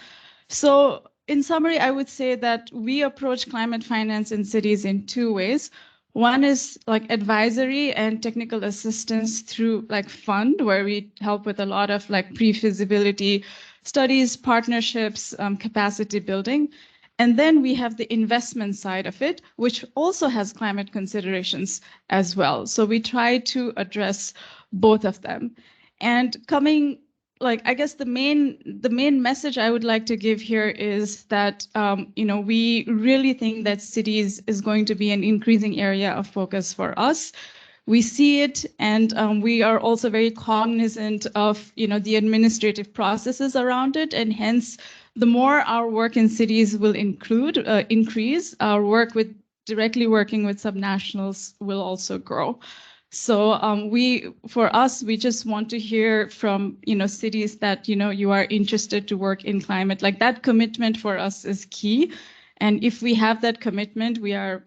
So in summary, I would say that we approach climate finance in cities in two ways. One is like advisory and technical assistance through like fund, where we help with a lot of like pre-feasibility studies, partnerships, capacity building. And then we have the investment side of it, which also has climate considerations as well. So we try to address both of them. And coming, like, I guess the main message I would like to give here is that, you know, we really think that cities is going to be an increasing area of focus for us. We see it, and we are also very cognizant of, you know, the administrative processes around it, and hence, the more our work in cities will increase, our work with directly working with subnationals will also grow. So for us, we just want to hear from, cities that, you are interested to work in climate. Like that commitment for us is key. And if we have that commitment, we are,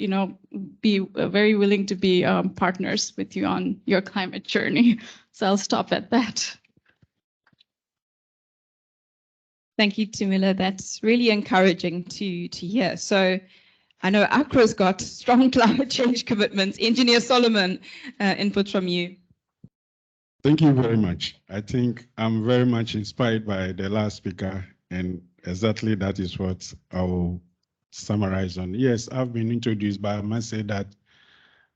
be very willing to be partners with you on your climate journey. So I'll stop at that. Thank you, Timila. That's really encouraging to hear. So I know Accra's got strong climate change commitments. Engineer Solomon, input from you. Thank you very much. I think I'm very much inspired by the last speaker, and exactly that is what I will summarize on. Yes, I've been introduced, but I must say that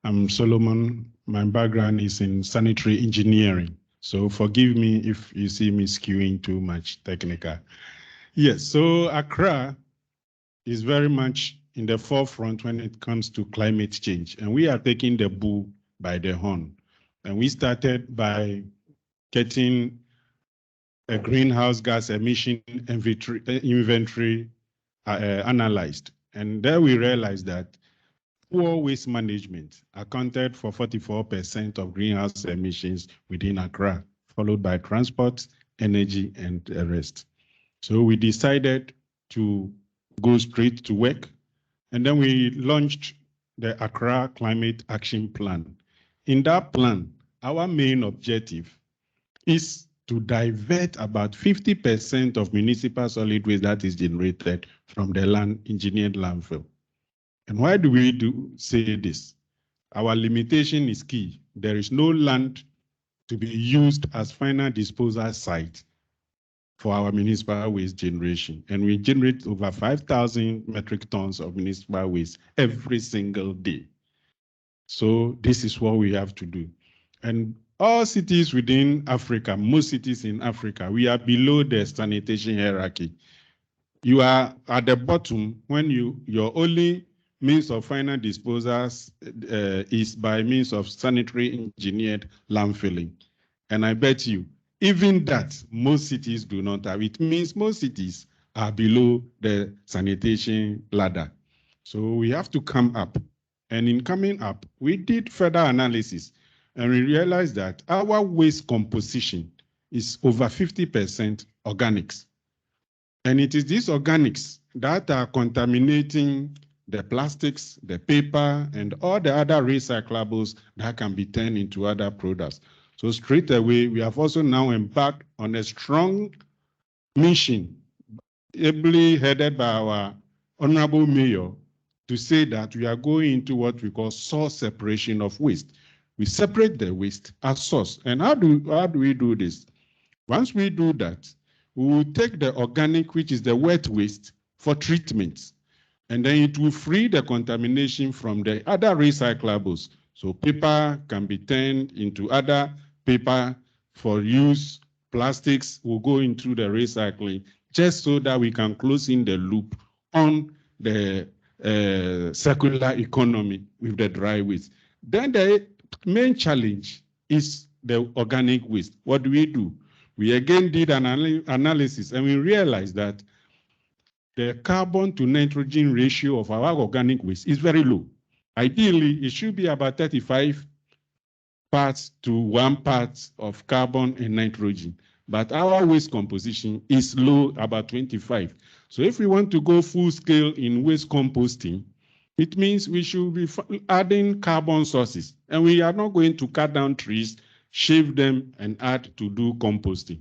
I'm Solomon. My background is in sanitary engineering. So forgive me if you see me skewing too much technical. Yes, so Accra is very much in the forefront when it comes to climate change. And we are taking the bull by the horn. And we started by getting a greenhouse gas emission inventory analyzed. And there we realized that poor waste management accounted for 44% of greenhouse emissions within Accra, followed by transport, energy, and the rest. So we decided to go straight to work. And then we launched the Accra Climate Action Plan. In that plan, our main objective is to divert about 50% of municipal solid waste that is generated from the engineered landfill. And why do we say this? Our limitation is key. There is no land to be used as final disposal site for our municipal waste generation. And we generate over 5,000 metric tons of municipal waste every single day. So this is what we have to do. And all cities within Africa, most cities in Africa, we are below the sanitation hierarchy. You are at the bottom when your only means of final disposals is by means of sanitary engineered landfilling. And I bet you, even that, most cities do not have. It means most cities are below the sanitation ladder. So we have to come up. And in coming up, we did further analysis, and we realized that our waste composition is over 50% organics. And it is these organics that are contaminating the plastics, the paper, and all the other recyclables that can be turned into other products. So straight away, we have also now embarked on a strong mission, ably headed by our Honorable Mayor, to say that we are going into what we call source separation of waste. We separate the waste at source. And how do we do this? Once we do that, we will take the organic, which is the wet waste, for treatment. And then it will free the contamination from the other recyclables. So paper can be turned into other paper for use. Plastics will go into the recycling, just so that we can close in the loop on the circular economy with the dry waste. Then the main challenge is the organic waste. What do? We again did an analysis, and we realized that the carbon to nitrogen ratio of our organic waste is very low. Ideally, it should be about 35 parts to 1 part of carbon and nitrogen. But our waste composition is low, about 25. So if we want to go full scale in waste composting, it means we should be adding carbon sources. And we are not going to cut down trees, shave them, and add to do composting.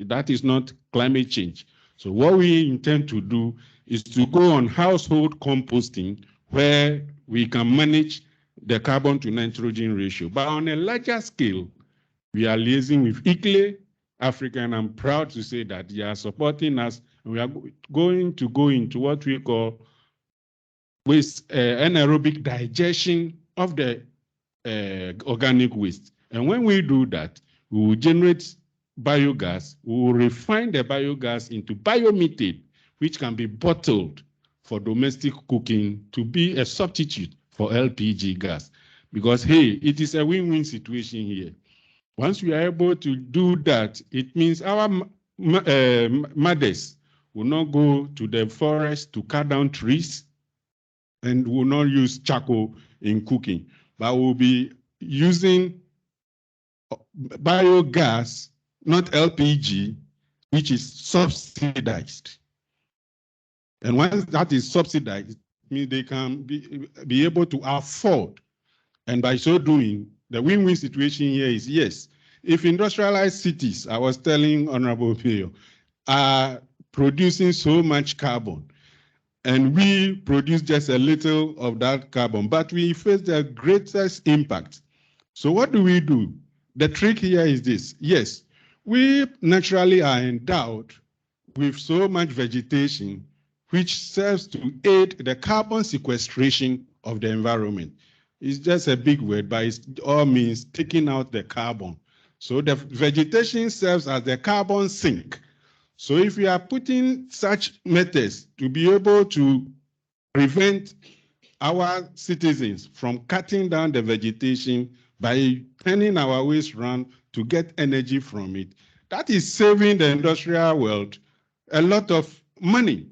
That is not climate change. So what we intend to do is to go on household composting, where we can manage the carbon to nitrogen ratio. But on a larger scale, we are liaising with ICLE Africa, and I'm proud to say that they are supporting us. And we are going to go into what we call waste anaerobic digestion of the organic waste. And when we do that, we will generate biogas. We will refine the biogas into biomethane, which can be bottled for domestic cooking to be a substitute for LPG gas. Because, hey, it is a win-win situation here. Once we are able to do that, it means our mothers will not go to the forest to cut down trees and will not use charcoal in cooking, but will be using biogas, not LPG, which is subsidized. And once that is subsidized, it means they can be able to afford. And by so doing, the win-win situation here is, yes, if industrialized cities, I was telling Honorable Pio, are producing so much carbon, and we produce just a little of that carbon, but we face the greatest impact. So what do? The trick here is this. Yes, we naturally are endowed with so much vegetation, which serves to aid the carbon sequestration of the environment. It's just a big word, but it all means taking out the carbon. So the vegetation serves as the carbon sink. So if we are putting such methods to be able to prevent our citizens from cutting down the vegetation by turning our waste around to get energy from it, that is saving the industrial world a lot of money.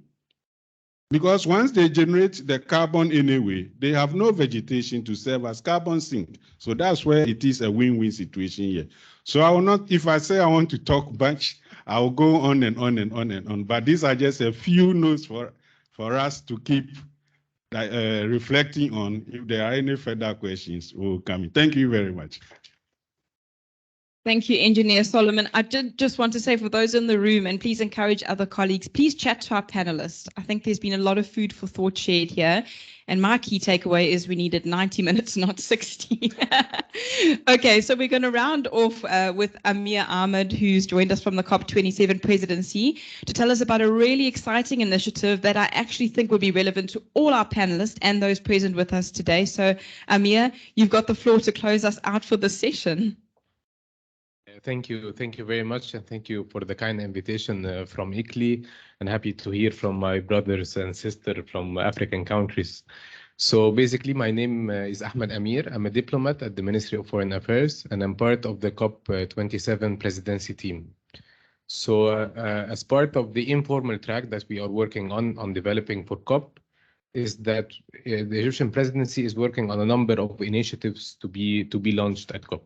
Because once they generate the carbon anyway, they have no vegetation to serve as carbon sink. So that's where it is a win-win situation here. So I will not, if I say I want to talk much, I will go on and on and on and on. But these are just a few notes for us to keep reflecting on. If there are any further questions, we'll come in. Thank you very much. Thank you, Engineer Solomon. I did just want to say for those in the room, and please encourage other colleagues, please chat to our panelists. I think there's been a lot of food for thought shared here. And my key takeaway is we needed 90 minutes, not 60. Okay, so we're going to round off with Amir Ahmed, who's joined us from the COP27 Presidency, to tell us about a really exciting initiative that I actually think would be relevant to all our panelists and those present with us today. So Amir, you've got the floor to close us out for this session. Thank you very much, and thank you for the kind invitation from ICLEI, and happy to hear from my brothers and sisters from African countries. So basically, my name is Ahmed Amir. I'm a diplomat at the Ministry of Foreign Affairs, and I'm part of the COP27 Presidency team. So as part of the informal track that we are working on developing for COP, is that the Egyptian Presidency is working on a number of initiatives to be launched at COP.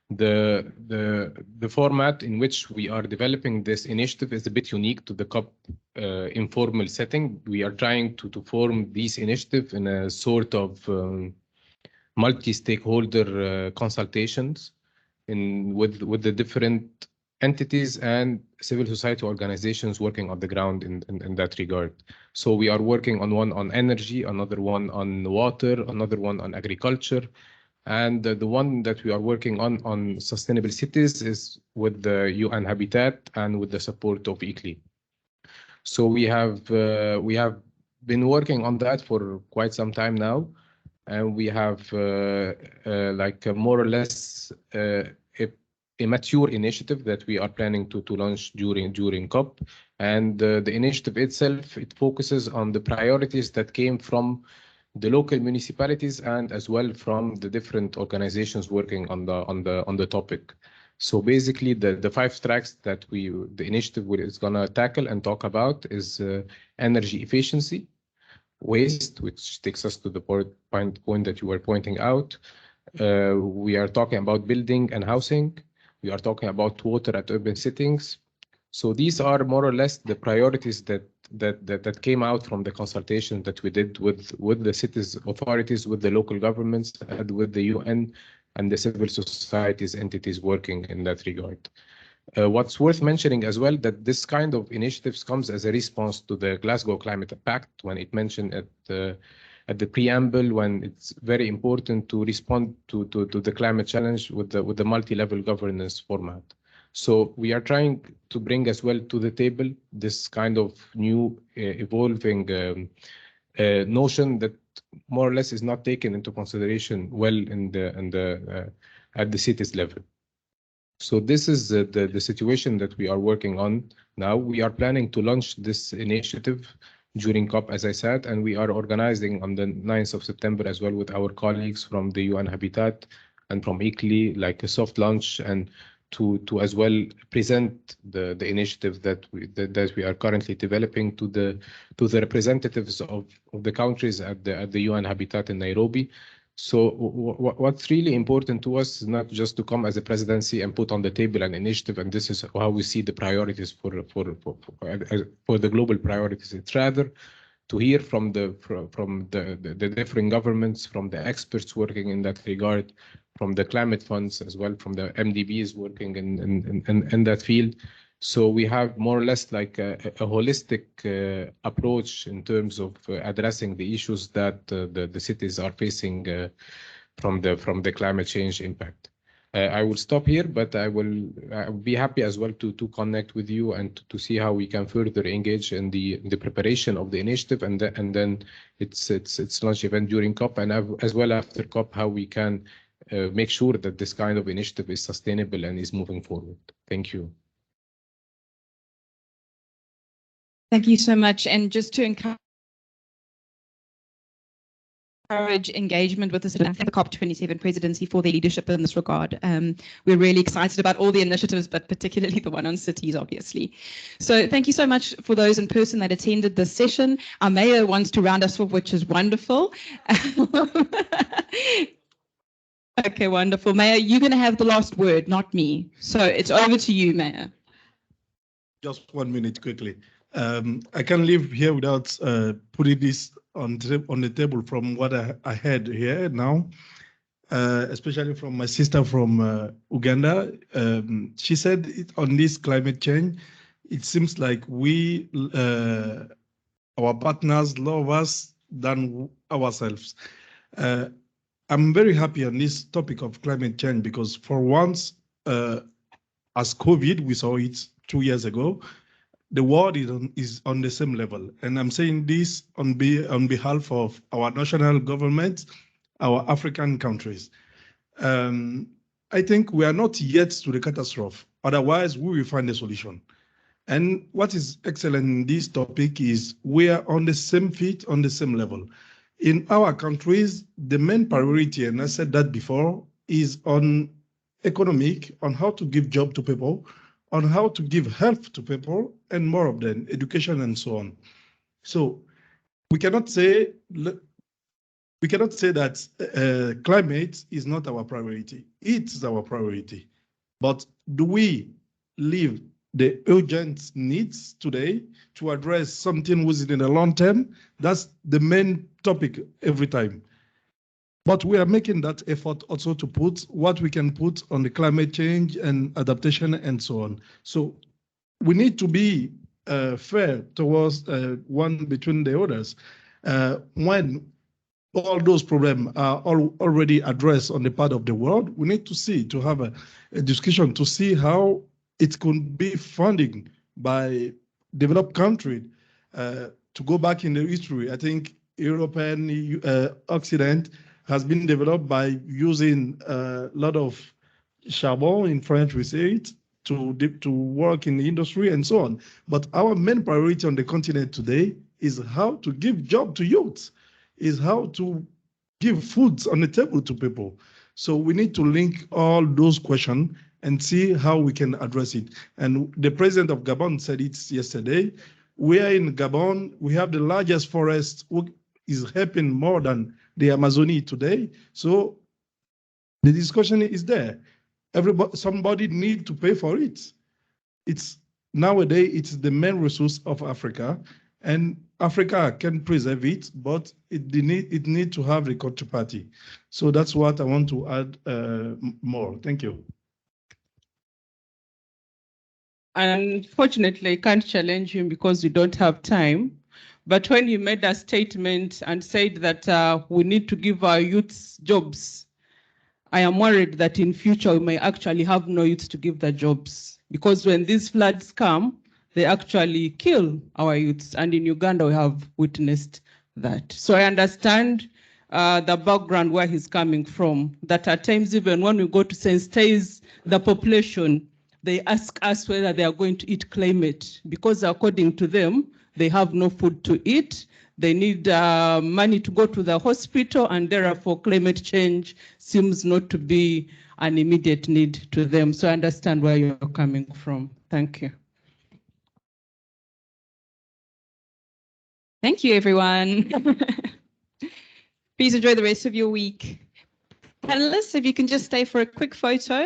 The format in which we are developing this initiative is a bit unique to the COP informal setting. We are trying to form these initiatives in a sort of multi-stakeholder consultations with the different entities and civil society organizations working on the ground in that regard. So we are working on one on energy, another one on water, another one on agriculture. And the one that we are working on sustainable cities is with the UN Habitat and with the support of ICLEI. So we have been working on that for quite some time now, and we have like a more or less a mature initiative that we are planning to launch during COP. And the initiative itself, it focuses on the priorities that came from the local municipalities and as well from the different organizations working on the topic. So basically, the 5 tracks that the initiative is gonna tackle and talk about is energy efficiency, waste, which takes us to the point that you were pointing out. We are talking about building and housing. We are talking about water at urban settings. So these are more or less the priorities that came out from the consultation that we did with the cities authorities, with the local governments, and with the UN and the civil societies entities working in that regard. What's worth mentioning as well, that this kind of initiatives comes as a response to the Glasgow Climate Pact, when it mentioned at the preamble, when it's very important to respond to the climate challenge with the multi-level governance format. So we are trying to bring as well to the table this kind of new evolving notion that more or less is not taken into consideration well at the cities level. So this is the situation that we are working on now. We are planning to launch this initiative during COP, as I said, and we are organizing on the 9th of September as well with our colleagues from the UN Habitat and from ICLEI, like a soft launch, and to as well present the initiative that we are currently developing to the representatives of the countries at the UN Habitat in Nairobi, So what's really important to us is not just to come as a presidency and put on the table an initiative, and this is how we see the priorities for the global priorities. It's rather to hear from the different governments, from the experts working in that regard, from the climate funds as well, from the MDBs working in that field. So we have more or less like a holistic approach in terms of addressing the issues that the cities are facing from the climate change impact. I will stop here, but I will be happy as well to connect with you and to see how we can further engage in the preparation of the initiative, and then its launch event during COP, and as well after COP, how we can make sure that this kind of initiative is sustainable and is moving forward. Thank you. Thank you so much. And just to encourage engagement with the COP27 presidency for their leadership in this regard. We're really excited about all the initiatives, but particularly the one on cities, obviously. So thank you so much for those in person that attended this session. Our mayor wants to round us off, which is wonderful. Okay, wonderful. Mayor, you're going to have the last word, not me. So it's over to you, Mayor. Just 1 minute quickly. I can't leave here without putting this on the table from what I heard here now, especially from my sister from Uganda. She said on this climate change, it seems like we, our partners, love us than ourselves. I'm very happy on this topic of climate change because for once, as COVID, we saw it 2 years ago, the world is on the same level. And I'm saying this on behalf of our national governments, our African countries. I think we are not yet to the catastrophe. Otherwise, we will find a solution. And what is excellent in this topic is we are on the same feet, on the same level. In our countries, the main priority, and I said that before, is on economic, on how to give job to people, on how to give health to people, and more of them, education and so on. So we cannot say that climate is not our priority. It's our priority. But do we leave the urgent needs today to address something within the long term? That's the main topic every time. But we are making that effort also to put what we can put on the climate change and adaptation and so on. So we need to be fair towards one between the others. When all those problems are already addressed on the part of the world, we need to have a discussion to see how it could be funding by developed countries. To go back in the history, I think European Occident has been developed by using a lot of charbon, in French we say it, to work in the industry and so on. But our main priority on the continent today is how to give job to youth, is how to give foods on the table to people. So we need to link all those questions and see how we can address it. And the president of Gabon said it yesterday. We are in Gabon, we have the largest forest, which is helping more than the Amazonia today. So the discussion is there. Somebody need to pay for it. It's nowadays, it's the main resource of Africa, and Africa can preserve it, but it need to have the counterparty. So that's what I want to add more. Thank you. Unfortunately, I can't challenge him because we don't have time. But when he made a statement and said that we need to give our youths jobs, I am worried that in future we may actually have no youth to give the jobs, because when these floods come, they actually kill our youths. And in Uganda, we have witnessed that. So I understand the background where he's coming from, that at times, even when we go to sensitize the population, they ask us whether they are going to eat climate, because according to them, they have no food to eat. They need money to go to the hospital, and therefore climate change seems not to be an immediate need to them. So I understand where you're coming from. Thank you. Thank you, everyone. Please enjoy the rest of your week. Panelists, if you can just stay for a quick photo.